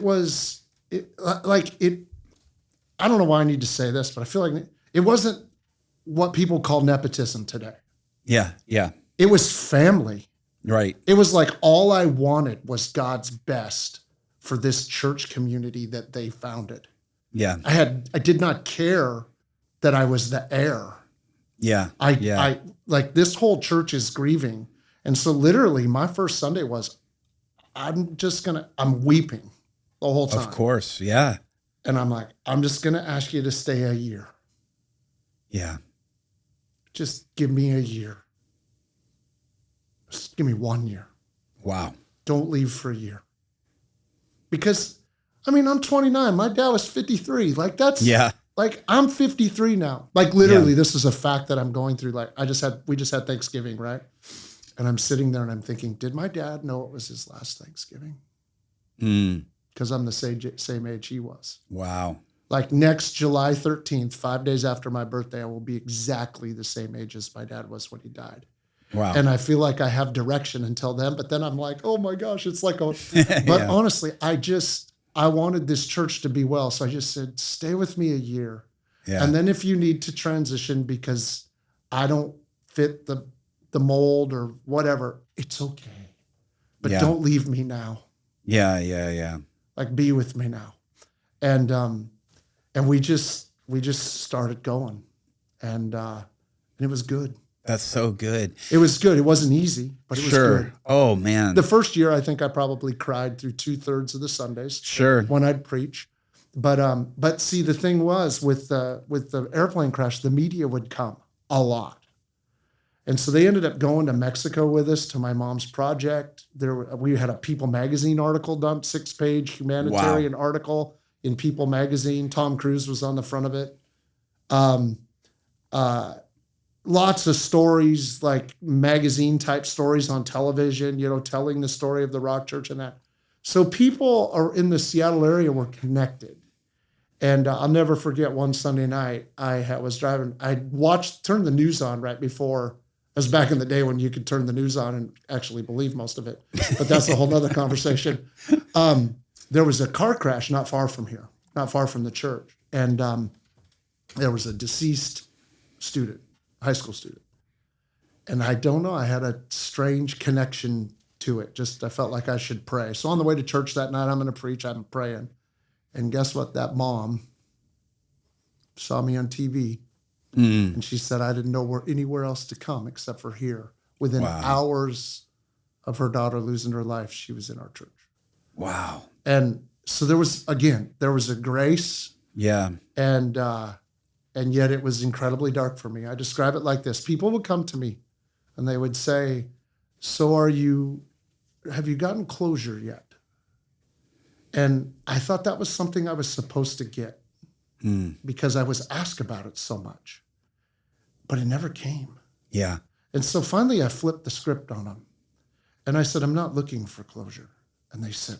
was I don't know why I need to say this, but I feel like it wasn't what people call nepotism today. Yeah. Yeah. It was family. Right. It was like all I wanted was God's best for this church community that they founded. Yeah. I did not care that I was the heir. Yeah. This whole church is grieving. And so literally my first Sunday was, I'm weeping the whole time. Of course. Yeah. And I'm like, I'm just going to ask you to stay a year. Yeah. Just give me a year. Just give me 1 year. Wow. Don't leave for a year. Because, I'm 29. My dad was 53. I'm 53 now. Literally, this is a fact that I'm going through. We just had Thanksgiving, right? And I'm sitting there and I'm thinking, did my dad know it was his last Thanksgiving? Because I'm the same age he was. Wow. Next July 13th, 5 days after my birthday, I will be exactly the same age as my dad was when he died. Wow. And I feel like I have direction until then, but then I'm like, oh my gosh, it's like but honestly, I wanted this church to be well. So I just said, stay with me a year. Yeah. And then if you need to transition because I don't fit the mold or whatever, it's okay. But don't leave me now. Yeah, yeah, yeah. Be with me now. And we just started going. And it was good. That's so good. It was good. It wasn't easy, but it was good. Oh man. The first year I think I probably cried through 2/3 of the Sundays. Sure. When I'd preach. But see, the thing was with the airplane crash, the media would come a lot. And so they ended up going to Mexico with us to my mom's project. We had a People magazine article dumped, 6-page humanitarian article in People magazine. Tom Cruise was on the front of it. Lots of stories, magazine type stories on television, telling the story of the Rock Church and that. So people are in the Seattle area were connected. And I'll never forget one Sunday night I was driving. I turned the news on right before was back in the day when you could turn the news on and actually believe most of it. But that's a whole nother conversation. There was a car crash not far from here, not far from the church. And there was a deceased student, high school student. And I don't know, I had a strange connection to it. Just, I felt like I should pray. So on the way to church that night, I'm going to preach, I'm praying. And guess what? That mom saw me on TV. And she said, I didn't know anywhere else to come except for here. Within hours of her daughter losing her life, she was in our church. Wow. And so there was a grace. Yeah. And yet it was incredibly dark for me. I describe it like this. People would come to me and they would say, so have you gotten closure yet? And I thought that was something I was supposed to get because I was asked about it so much. But it never came. Yeah. And so finally I flipped the script on them. And I said, I'm not looking for closure. And they said,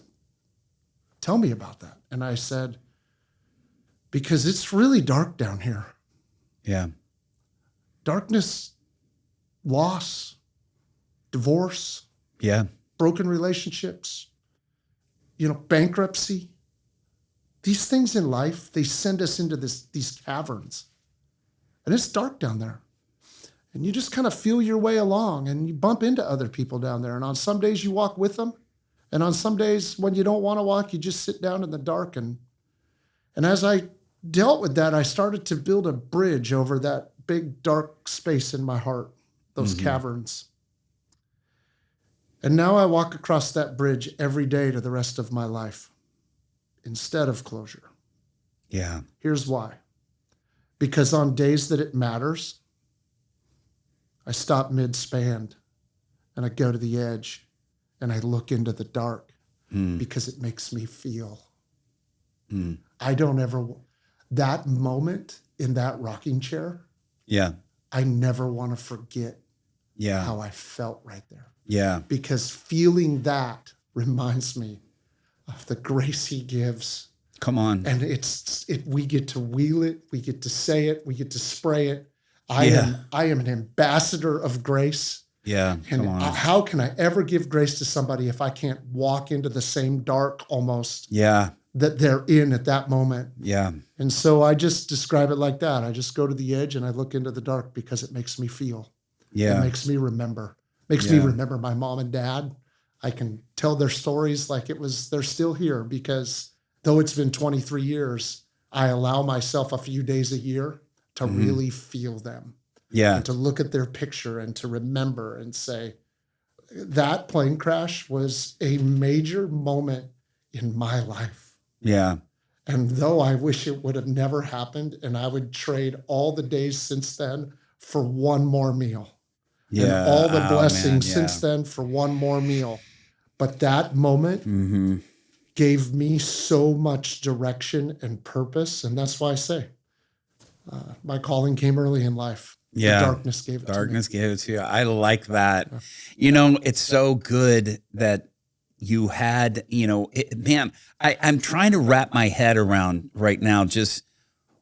tell me about that. And I said, because it's really dark down here. Yeah. Darkness, loss, divorce. Yeah. Broken relationships, bankruptcy. These things in life, they send us into these caverns. And it's dark down there. And you just kind of feel your way along and you bump into other people down there. And on some days you walk with them. And on some days when you don't want to walk, you just sit down in the dark. And as I dealt with that, I started to build a bridge over that big dark space in my heart, those caverns. And now I walk across that bridge every day to the rest of my life instead of closure. Yeah. Here's why. Because on days that it matters, I stop mid-span and I go to the edge and I look into the dark because it makes me feel. I don't ever, that moment in that rocking chair, I never want to forget how I felt right there. Yeah. Because feeling that reminds me of the grace he gives. Come on. And we get to wheel it, we get to say it, we get to spray it. I am an ambassador of grace. Yeah. And how can I ever give grace to somebody if I can't walk into the same dark almost that they're in at that moment? Yeah. And so I just describe it like that. I just go to the edge and I look into the dark because it makes me feel. Yeah. It makes me remember. Makes me remember my mom and dad. I can tell their stories like they're still here because though it's been 23 years, I allow myself a few days a year to really feel them. Yeah. And to look at their picture and to remember and say, that plane crash was a major moment in my life. Yeah. And though I wish it would have never happened and I would trade all the days since then for one more meal. Yeah. And all the blessings since then for one more meal. But that moment gave me so much direction and purpose. And that's why I say my calling came early in life. Yeah. The darkness gave it to me. Darkness gave it to you. I like that. Yeah. It's so good that you had, man, I'm trying to wrap my head around right now just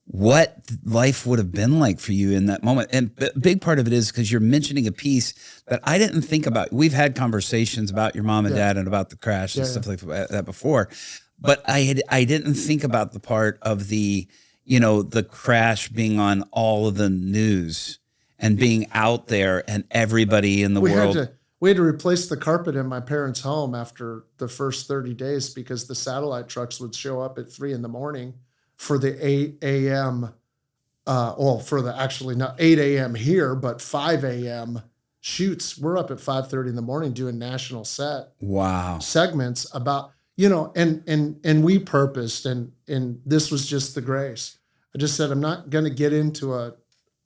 what life would have been like for you in that moment. And a big part of it is because you're mentioning a piece that I didn't think about. We've had conversations about your mom and dad and about the crash and stuff like that before, but I didn't think about the part of the crash being on all of the news and being out there and everybody in the world. We had to replace the carpet in my parents' home after the first 30 days because the satellite trucks would show up at 3 a.m. for the 8 a.m. Not 8 a.m. here, but 5 a.m. shoots. We're up at 5:30 in the morning doing national segments about, and we purposed, and this was just the grace. I just said, I'm not going to get into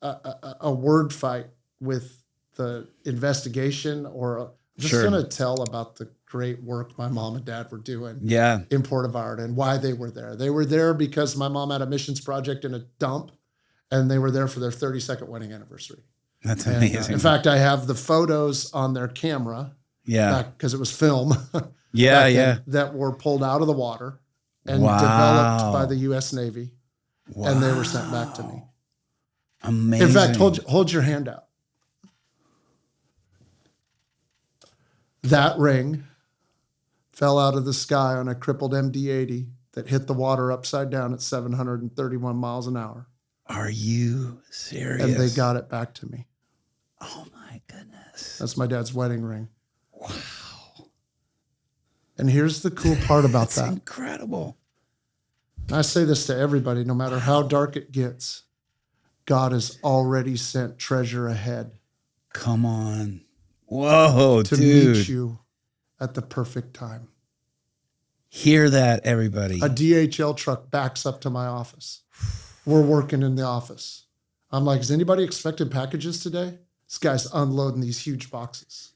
a word fight with the investigation I'm just going to tell about the great work my mom and dad were doing in Port Vallarta and why they were there. They were there because my mom had a missions project in a dump and they were there for their 32nd wedding anniversary. That's amazing. In fact, I have the photos on their camera because it was film that were pulled out of the water and developed by the U.S. Navy and they were sent back to me. Amazing. In fact, hold your hand out. That ring fell out of the sky on a crippled MD-80 that hit the water upside down at 731 miles an hour. Are you serious? And they got it back to me. Oh my goodness. That's my dad's wedding ring. Wow. And here's the cool part about that. Incredible. And I say this to everybody, no matter how dark it gets, God has already sent treasure ahead. Come on. Whoa, to dude. meet you at the perfect time. Hear that, everybody. A DHL truck backs up to my office. We're working in the office. I'm like, is anybody expecting packages today? This guy's unloading these huge boxes.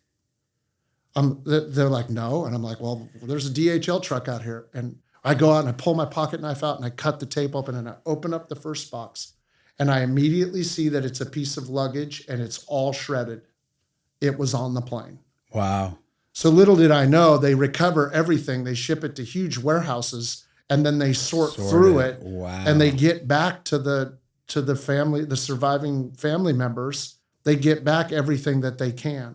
They're like, no. And I'm like, well, there's a DHL truck out here. And I go out and I pull my pocket knife out and I cut the tape open and I open up the first box. And I immediately see that it's a piece of luggage and it's all shredded. It was on the plane. Wow. So little did I know, they recover everything. They ship it to huge warehouses and then they sort through it. Wow. And they get back to the family, the surviving family members. They get back everything that they can.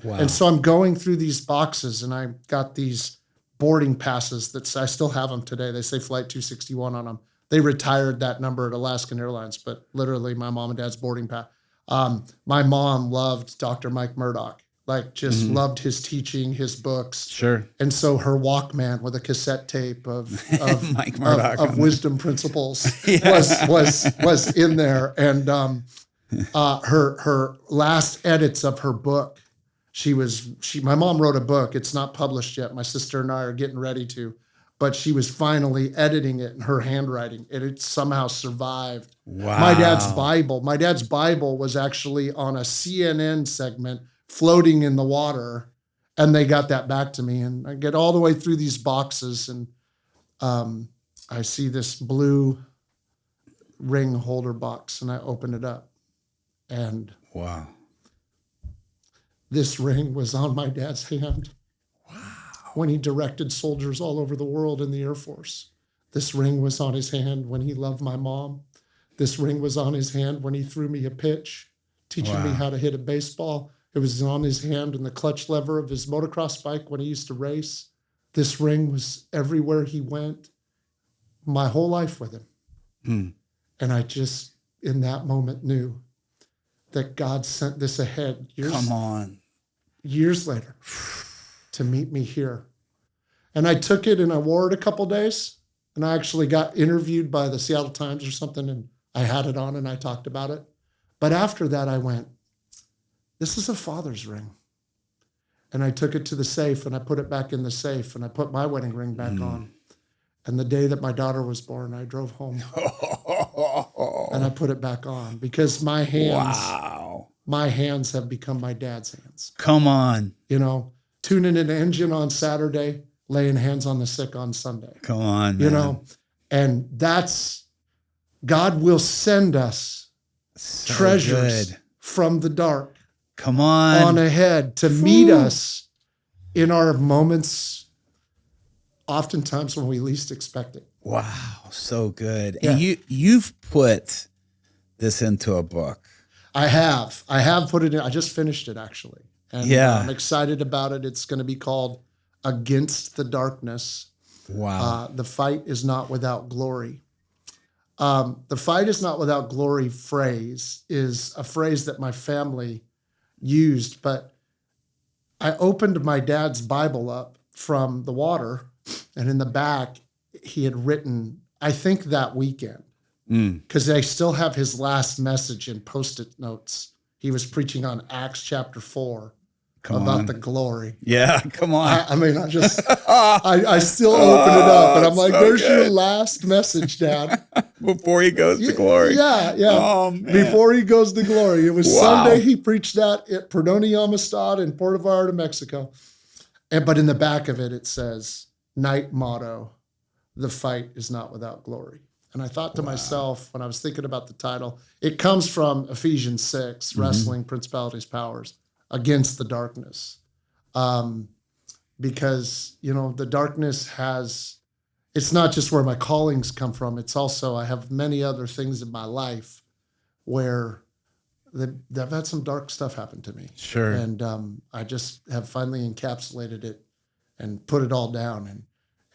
Wow. And so I'm going through these boxes and I got these boarding passes that I still have them today. They say Flight 261 on them. They retired that number at Alaskan Airlines, but literally my mom and dad's boarding pass. My mom loved Dr. Mike Murdoch, loved his teaching, his books. Sure. And so her Walkman with a cassette tape of Mike Murdoch of wisdom principles was in there. And her last edits of her book, my mom wrote a book. It's not published yet. My sister and I are getting ready to, but she was finally editing it in her handwriting. It somehow survived. Wow. My dad's Bible was actually on a CNN segment floating in the water, and they got that back to me. And I get all the way through these boxes, and I see this blue ring holder box, and I open it up. And wow. This ring was on my dad's hand. Wow. When he directed soldiers all over the world in the Air Force. This ring was on his hand when he loved my mom. This ring was on his hand when he threw me a pitch, teaching me how to hit a baseball. It was on his hand in the clutch lever of his motocross bike when he used to race. This ring was everywhere he went, my whole life with him. Mm. And I just, in that moment, knew that God sent this ahead years later to meet me here. And I took it and I wore it a couple days, and I actually got interviewed by the Seattle Times or something, and I had it on and I talked about it. But after that, I went, this is a father's ring. And I took it to the safe and I put it back in the safe and I put my wedding ring back on. And the day that my daughter was born, I drove home and I put it back on because my hands have become my dad's hands. Come on. You know, tuning an engine on Saturday, laying hands on the sick on Sunday. Come on, man. You know, and God will send us treasures from the dark. Come on ahead to meet us in our moments, oftentimes when we least expect it. Wow, so good. Yeah. And you've put this into a book. I have put it in. I just finished it actually. And I'm excited about it. It's going to be called Against the Darkness. Wow. The fight is not without glory. The fight is not without glory phrase is a phrase that my family used, but I opened my dad's Bible up from the water, and in the back, he had written, I think that weekend, because I still have his last message in Post-it notes. He was preaching on Acts chapter 4 about the glory. Yeah, come on. I still open it up, and I'm like, there's your last message, Dad. Before he goes to glory. Yeah. Oh, man. Before he goes to glory. It was Sunday he preached that at Perdoni Amistad in Puerto Vallarta, Mexico. But in the back of it, it says, night motto, the fight is not without glory. And I thought to myself, when I was thinking about the title, it comes from Ephesians 6, wrestling principalities, powers, against the darkness. Because, you know, the darkness it's not just where my callings come from. It's also, I have many other things in my life where they've had some dark stuff happen to me. Sure. And I just have finally encapsulated it and put it all down,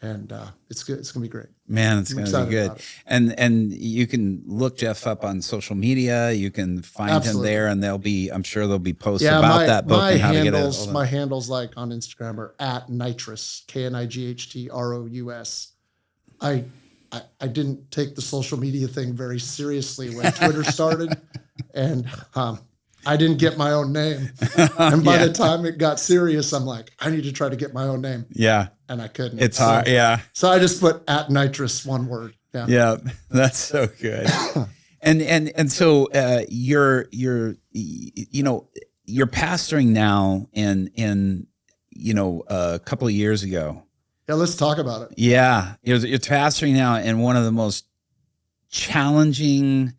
and it's good. It's gonna be great. Man, it's going to be good. And you can look Jeff up on social media. You can find him there, and I'm sure there'll be posts about that book and how to get it. My handles like on Instagram are @Nitrous, KNIGHTROUS. I didn't take the social media thing very seriously when Twitter started, and I didn't get my own name. And by the time it got serious, I'm like, I need to try to get my own name. Yeah. And I couldn't. It's hard. Yeah. So I just put @Nitrous, one word. Yeah. Yeah. That's so good. and so you're pastoring now in a couple of years ago. Yeah. Let's talk about it. Yeah. You're pastoring now in one of the most challenging,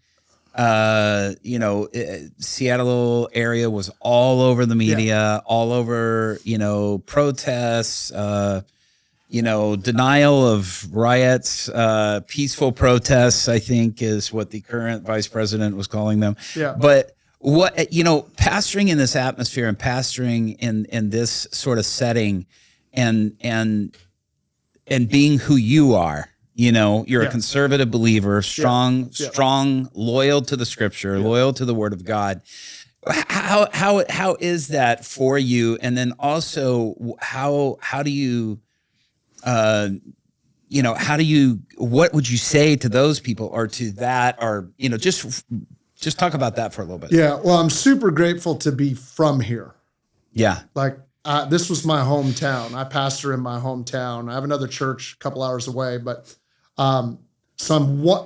Seattle area was all over the media, all over, protests, denial of riots, peaceful protests, I think is what the current vice president was calling them. Yeah. But what, pastoring in this atmosphere and pastoring in this sort of setting and being who you are, you're a conservative believer, strong, loyal to the scripture, loyal to the word of God. How is that for you? And then also how do you, what would you say to those people or to that, or, just talk about that for a little bit. Yeah. Well, I'm super grateful to be from here. Yeah. Like, this was my hometown. I pastor in my hometown. I have another church a couple hours away, but so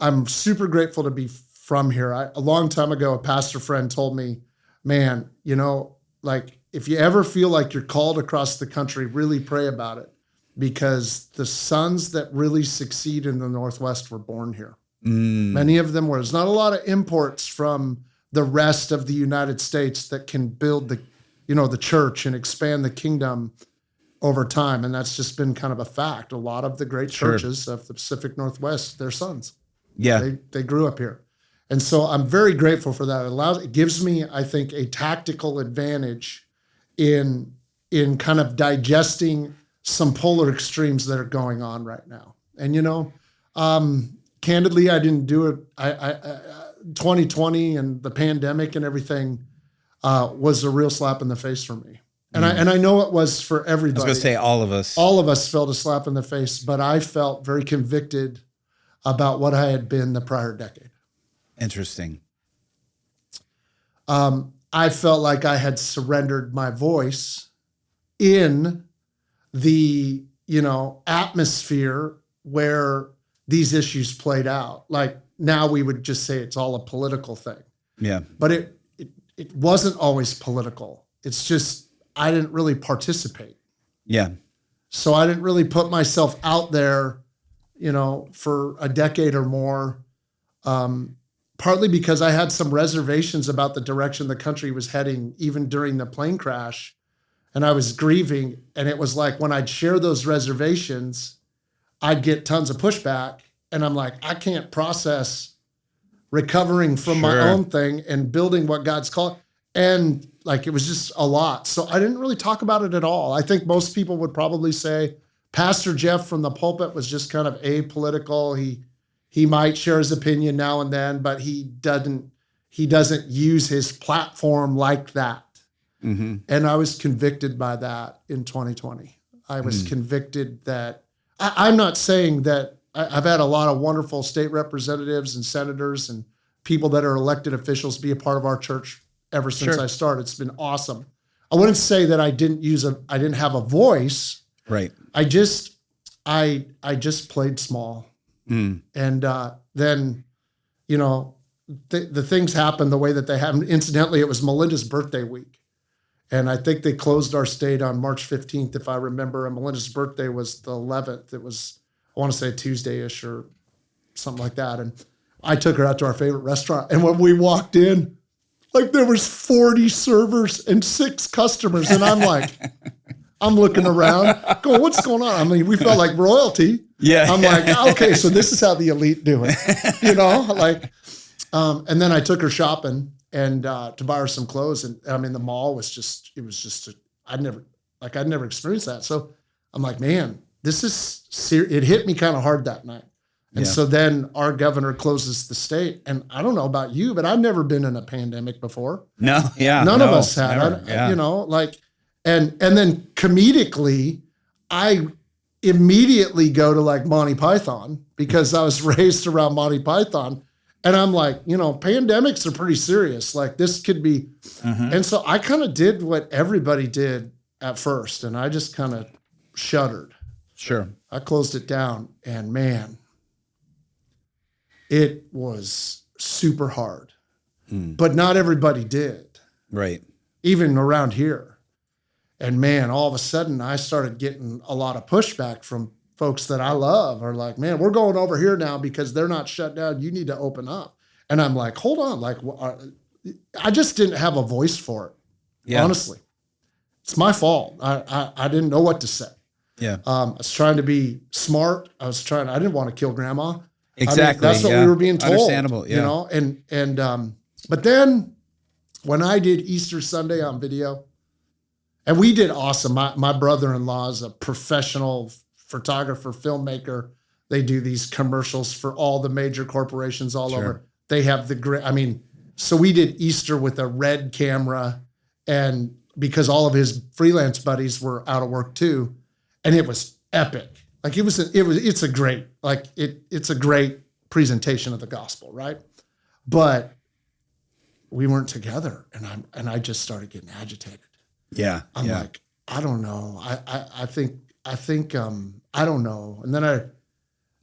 I'm super grateful to be from here. A long time ago, a pastor friend told me, man, if you ever feel like you're called across the country, really pray about it, because the sons that really succeed in the Northwest were born here. Many of them were. There's not a lot of imports from the rest of the United States that can build the church and expand the kingdom over time. And that's just been kind of a fact. A lot of the great churches of the Pacific Northwest, they're sons. Yeah. They grew up here. And so I'm very grateful for that. It gives me, I think, a tactical advantage in kind of digesting some polar extremes that are going on right now. And, candidly, I didn't do it. 2020 and the pandemic and everything was a real slap in the face for me. And I know it was for everybody. I was going to say all of us. All of us felt a slap in the face, but I felt very convicted about what I had been the prior decade. Interesting. I felt like I had surrendered my voice in the, atmosphere where these issues played out. Like now we would just say it's all a political thing. Yeah. But it wasn't always political. It's just, I didn't really participate. Yeah. So I didn't really put myself out there, for a decade or more, partly because I had some reservations about the direction the country was heading, even during the plane crash. And I was grieving. And it was like, when I'd share those reservations, I'd get tons of pushback. And I'm like, I can't process recovering from my own thing and building what God's called. And it was just a lot. So I didn't really talk about it at all. I think most people would probably say Pastor Jeff from the pulpit was just kind of apolitical. He might share his opinion now and then, but he doesn't use his platform like that. Mm-hmm. And I was convicted by that in 2020. I was convicted that I'm not saying that I've had a lot of wonderful state representatives and senators and people that are elected officials be a part of our church ever since I started. It's been awesome. I wouldn't say that I didn't have a voice. Right. I just played small. And then, the things happened the way that they happened. Incidentally, it was Melinda's birthday week. And I think they closed our state on March 15th, if I remember. And Melinda's birthday was the 11th. It was, I want to say Tuesday-ish or something like that. And I took her out to our favorite restaurant. And when we walked in, there was 40 servers and 6 customers. And I'm like, I'm looking around, going, what's going on? I mean, we felt like royalty. Yeah. I'm like, okay, so this is how the elite do it. And then I took her shopping and to buy her some clothes. And I mean, the mall was just, I'd never experienced that. So I'm like, man, this is it hit me kind of hard that night. And so then our governor closes the state. And I don't know about you, but I've never been in a pandemic before. No. Yeah. None of us had. You know, like, and then comedically, I immediately go to like Monty Python because I was raised around Monty Python. And I'm like, you know, pandemics are pretty serious. Like this could be. And so I kind of did what everybody did at first. And I just kind of shuddered. Sure. I closed it down and man, it was super hard. But not everybody did. Right. Even around here. And man, all of a sudden I started getting a lot of pushback from folks that I love are like, man, we're going over here now because they're not shut down. You need to open up. And I'm like, hold on. Like, I just didn't have a voice for it. Yeah. Honestly, it's my fault. I didn't know what to say. Yeah. I was trying to be smart. I didn't want to kill grandma. Exactly. I mean, that's what we were being told. Understandable. Yeah. You know, but then when I did Easter Sunday on video, and we did awesome. My brother-in-law is a professional photographer, filmmaker. They do these commercials for all the major corporations all over. They have so we did Easter with a red camera, and because all of his freelance buddies were out of work too, and it was epic. Like it's a great presentation of the gospel, right? But we weren't together, and I just started getting agitated. Yeah. I'm like, I don't know. I think I don't know. And then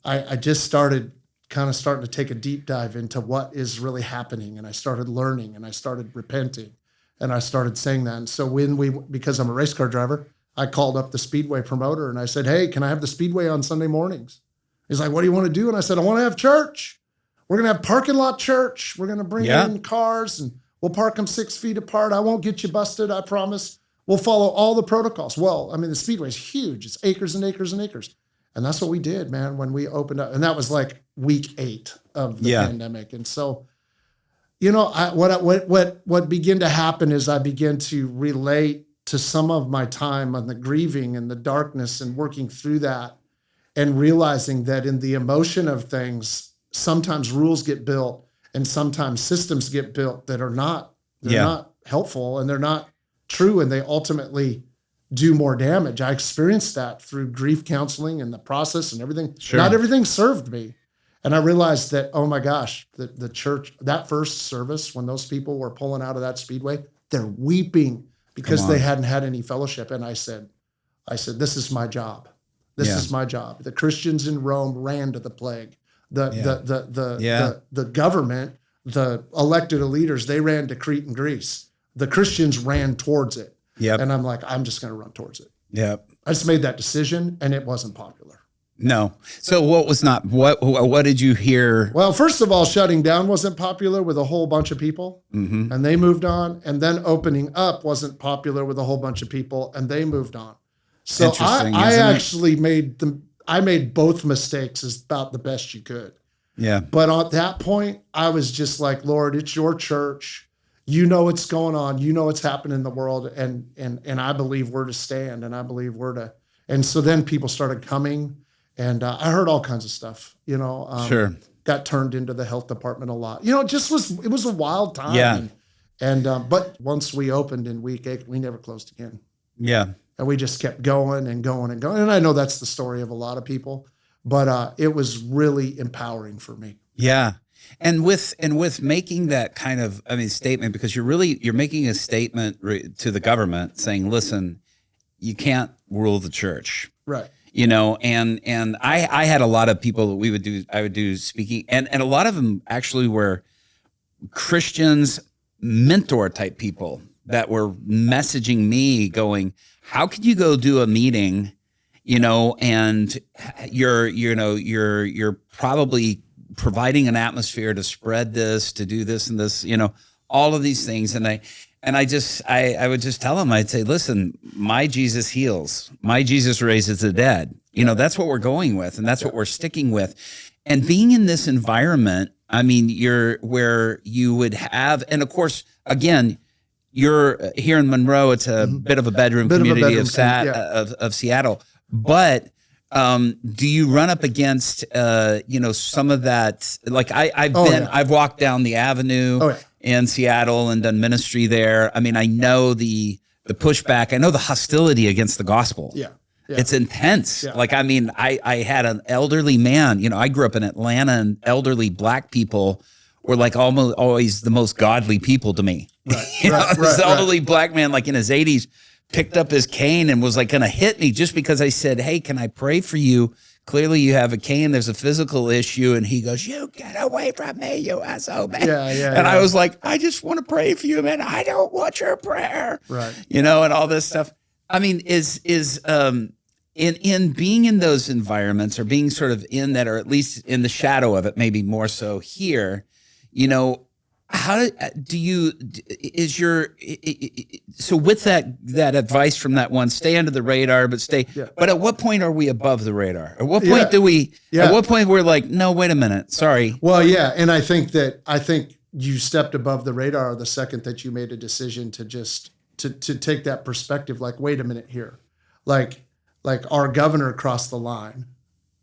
I just starting to take a deep dive into what is really happening. And I started learning and I started repenting and I started saying that. And so because I'm a race car driver, I called up the Speedway promoter and I said, hey, can I have the Speedway on Sunday mornings? He's like, what do you want to do? And I said, I want to have church. We're going to have parking lot church. We're going to bring in cars and we'll park them 6 feet apart. I won't get you busted. I promise. We'll follow all the protocols. Well, I mean, the Speedway is huge. It's acres and acres and acres. And that's what we did, man, when we opened up. And that was like week 8 of the pandemic. And so, you know, what began to happen is I began to relate to some of my time on the grieving and the darkness and working through that and realizing that in the emotion of things, sometimes rules get built and sometimes systems get built that are not helpful and they're not true, and they ultimately do more damage. I experienced that through grief counseling and the process and everything. Sure. Not everything served me. And I realized that, oh my gosh, the church, that first service, when those people were pulling out of that Speedway, they're weeping because they hadn't had any fellowship. And I said, this is my job. This is my job. The Christians in Rome ran to the plague. The government, the elected leaders, they ran to Crete and Greece. The Christians ran towards it. Yep. And I'm like, I'm just going to run towards it. Yep. I just made that decision and it wasn't popular. No. So what did you hear? Well, first of all, shutting down wasn't popular with a whole bunch of people and they moved on. And then opening up wasn't popular with a whole bunch of people and they moved on. So I actually made both mistakes as about the best you could. Yeah. But at that point, I was just like, Lord, it's your church. You know what's going on. You know what's happening in the world. And I believe we're to stand and I believe we're to. And so then people started coming and I heard all kinds of stuff, you know, got turned into the health department a lot, you know, it was a wild time. Yeah. But once we opened in week 8, we never closed again. Yeah. And we just kept going and going and going. And I know that's the story of a lot of people, but it was really empowering for me. Yeah. And with making that kind of, statement, because you're making a statement to the government saying, listen, you can't rule the church. Right. You know, and I had a lot of people that I would do speaking, and a lot of them actually were Christians, mentor type people that were messaging me going, how could you go do a meeting, you know, and you're probably providing an atmosphere to spread this, to do this and this, you know, all of these things. And I would just tell them, I'd say, listen, my Jesus heals, my Jesus raises the dead. You know, that's what we're going with. And that's what we're sticking with. And being in this environment, I mean, you're where you would have, and of course, again, you're here in Monroe. It's a bit of a bedroom community of Seattle. But do you run up against, some of that? Like I've walked down the avenue in Seattle and done ministry there. I mean, I know the pushback. I know the hostility against the gospel. Yeah. It's intense. Yeah. Like, I mean, I had an elderly man, I grew up in Atlanta, and elderly Black people were like almost always the most godly people to me. Right. This elderly Black man, like in his 80s, picked up his cane and was like going to hit me just because I said, "Hey, can I pray for you? Clearly you have a cane. There's a physical issue." And he goes, "You get away from me, you SOB." And I was like, "I just want to pray for you, man. I don't want your prayer." Right. And all this stuff. I mean, is in being in those environments, or being sort of in that, or at least in the shadow of it, maybe more so here, how do you, so with that advice from that one, stay under the radar, but at what point are we above the radar? At what point at what point we're like, no, wait a minute, sorry. Well, yeah. And I think you stepped above the radar the second that you made a decision to just, to take that perspective, like, wait a minute here. Like our governor crossed the line.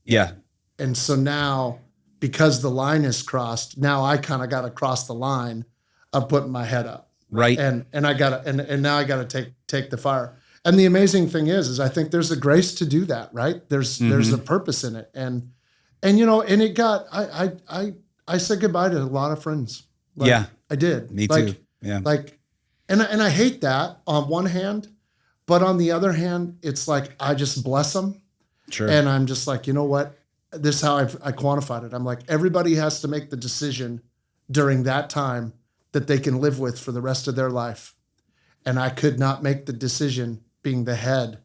Yeah. And so now, because the line is crossed, now I kind of got to cross the line of putting my head up. Right. And I got to, and now I got to take the fire. And the amazing thing is I think there's a grace to do that, right? There's a purpose in it. And it got, I said goodbye to a lot of friends. Yeah. I did. Me too. Yeah. And I hate that on one hand, but on the other hand, it's like, I just bless them. Sure. And I'm just like, you know what? This is how I quantified it. I'm like, everybody has to make the decision during that time that they can live with for the rest of their life. And I could not make the decision being the head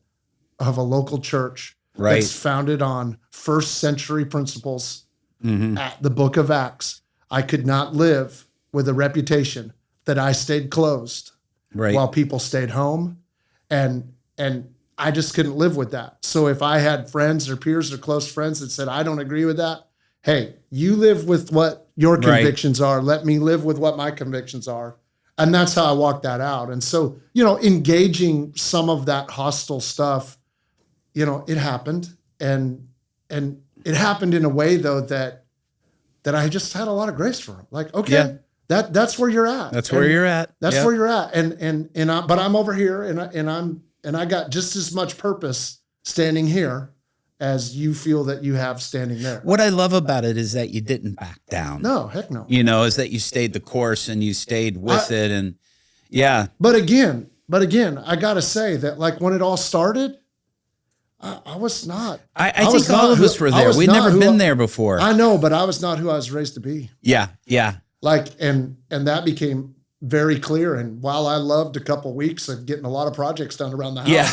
of a local church that's founded on first century principles at the book of Acts. I could not live with a reputation that I stayed closed while people stayed home. And I just couldn't live with that. So if I had friends or peers or close friends that said, I don't agree with that, hey, you live with what your convictions are. Let me live with what my convictions are. And that's how I walked that out. And so, engaging some of that hostile stuff, it happened. And it happened in a way, though, that I just had a lot of grace for him. Like, okay, that's where you're at. That's where you're at. That's where you're at. But I'm over here, and I got just as much purpose standing here as you feel that you have standing there. What I love about it is that you didn't back down. No, heck no. Is that you stayed the course and you stayed with it. And But again, I got to say that, like, when it all started, I was not. I think all of us were there. We'd never been there before. I know, but I was not who I was raised to be. Yeah. Like, and that became very clear. And while I loved a couple of weeks of getting a lot of projects done around the house, yeah,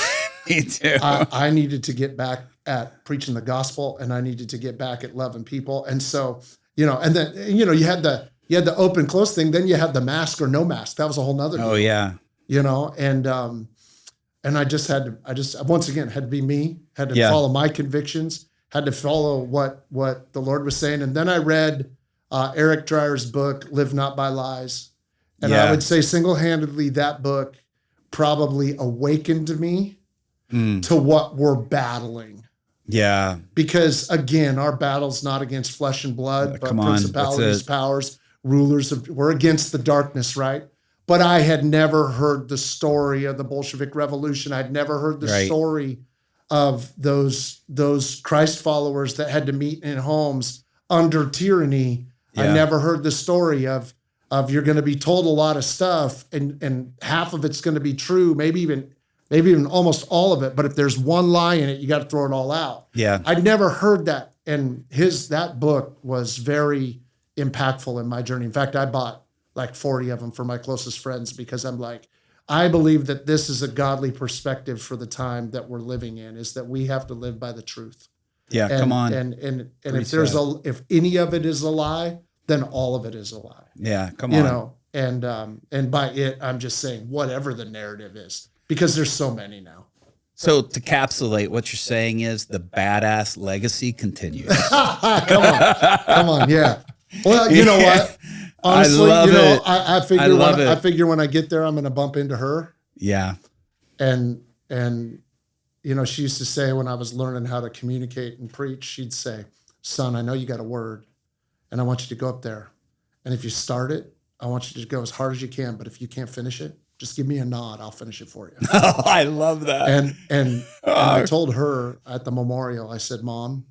me too. I needed to get back at preaching the gospel, and I needed to get back at loving people. And so, and then, you had the open close thing. Then you had the mask or no mask. That was a whole nother deal. Oh yeah. And I just once again had to be me, had to follow my convictions, had to follow what the Lord was saying. And then I read Eric Dreyer's book, Live Not by Lies. And I would say single-handedly that book probably awakened me to what we're battling. Yeah. Because again, our battle's not against flesh and blood, but principalities, powers, rulers we're against the darkness, right? But I had never heard the story of the Bolshevik Revolution. I'd never heard the story of those Christ followers that had to meet in homes under tyranny. Yeah. I never heard the story of you're going to be told a lot of stuff, and half of it's going to be true, maybe even almost all of it. But if there's one lie in it, you got to throw it all out. Yeah, I'd never heard that, and that book was very impactful in my journey. In fact, I bought like 40 of them for my closest friends, because I'm like, I believe that this is a godly perspective for the time that we're living in, is that we have to live by the truth. Yeah, come on. And if any of it is a lie, then all of it is a lie. Yeah, come on. And by it, I'm just saying whatever the narrative is, because there's so many now. So to capsulate, what you're saying is the badass legacy continues. Come on. Yeah. Well, you know what? Honestly, I love it. I figure when I get there, I'm going to bump into her. Yeah. And she used to say when I was learning how to communicate and preach, she'd say, son, I know you got a word and I want you to go up there. And if you start it, I want you to go as hard as you can. But if you can't finish it, just give me a nod. I'll finish it for you. Oh, I love that. And I told her at the memorial, I said, Mom,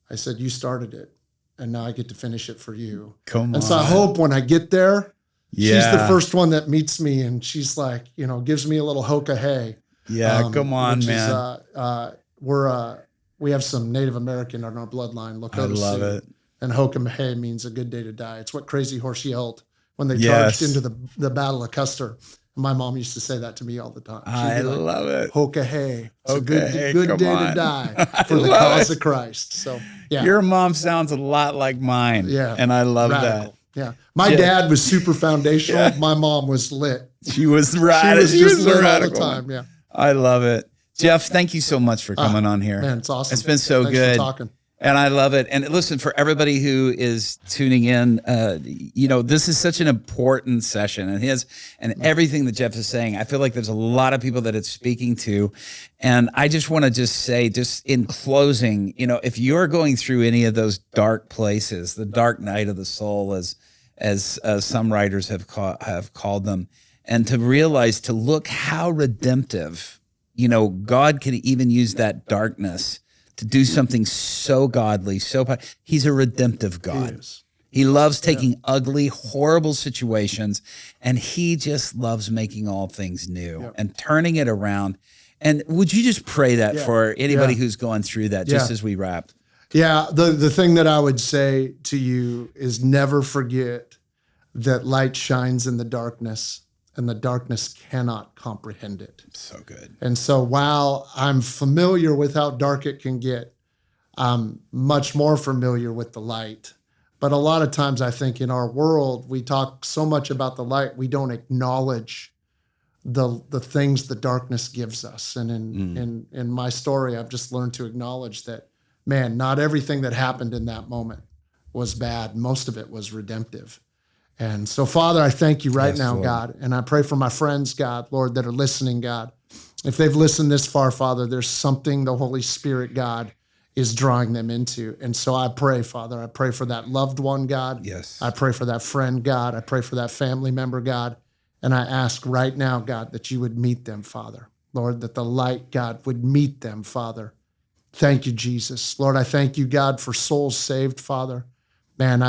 I said, you started it and now I get to finish it for you. Come on. And so I hope when I get there, she's the first one that meets me and she's like, gives me a little hoka hey. Yeah, come on, man. We have some Native American in our bloodline. I love it. And hoka hey means a good day to die. It's what Crazy Horse yelled when they charged into the Battle of Custer. My mom used to say that to me all the time. I love it. Hoka hey. It's a good day to die for the cause of Christ. So, yeah. Your mom sounds a lot like mine. Yeah. And I love that. Yeah. My dad was super foundational. Yeah. My mom was lit. She was radical. She was lit all the time. Yeah. I love it. Jeff, thank you so much for coming on here. Man, it's awesome. It's been so Thanks good. For talking. And I love it. And listen, for everybody who is tuning in, this is such an important session, and everything that Jeff is saying, I feel like there's a lot of people that it's speaking to. And I just want to say, just in closing, if you're going through any of those dark places, the dark night of the soul, as some writers have called them, and to realize, to look how redemptive, God can even use that darkness to do something so godly, he's a redemptive God. He loves taking ugly, horrible situations, and he just loves making all things new and turning it around. And would you just pray that for anybody who's going through that, just as we wrap? Yeah, the thing that I would say to you is never forget that light shines in the darkness, and the darkness cannot comprehend it. So good. And so while I'm familiar with how dark it can get, I'm much more familiar with the light. But a lot of times I think in our world, we talk so much about the light, we don't acknowledge the things the darkness gives us. And in my story, I've just learned to acknowledge that, man, not everything that happened in that moment was bad. Most of it was redemptive. And so, Father, I thank you right now, Lord. God, and I pray for my friends, God, Lord, that are listening, God. If they've listened this far, Father, there's something the Holy Spirit, God, is drawing them into. And so I pray, Father, I pray for that loved one, God. Yes. I pray for that friend, God. I pray for that family member, God. And I ask right now, God, that you would meet them, Father. Lord, that the light, God, would meet them, Father. Thank you, Jesus. Lord, I thank you, God, for souls saved, Father. Man,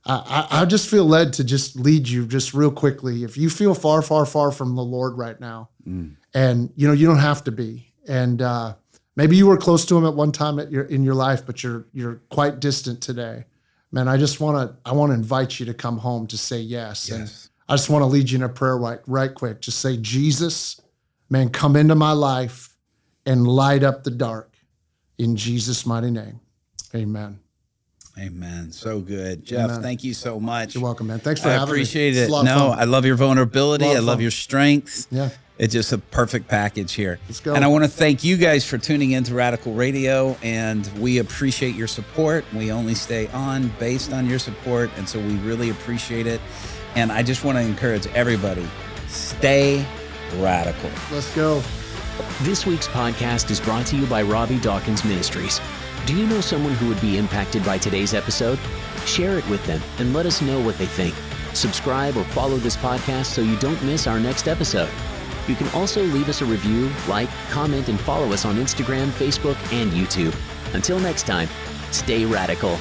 I just feel led to just lead you just real quickly. If you feel far, far, far from the Lord right now, and you don't have to be, and maybe you were close to him at one time in your life, but you're quite distant today, man. I want to invite you to come home to say yes. And I just want to lead you in a prayer right quick. Just say, Jesus, man, come into my life and light up the dark in Jesus' mighty name. Amen. Amen. So good. Jeff, thank you so much. You're welcome, man. Thanks for having me. I appreciate it. I love your vulnerability. I love your strength. Yeah. It's just a perfect package here. Let's go. And I want to thank you guys for tuning into Radical Radio, and we appreciate your support. We only stay on based on your support, and so we really appreciate it. And I just want to encourage everybody, stay radical. Let's go. This week's podcast is brought to you by Robby Dawkins Ministries. Do you know someone who would be impacted by today's episode? Share it with them and let us know what they think. Subscribe or follow this podcast so you don't miss our next episode. You can also leave us a review, like, comment, and follow us on Instagram, Facebook, and YouTube. Until next time, stay radical.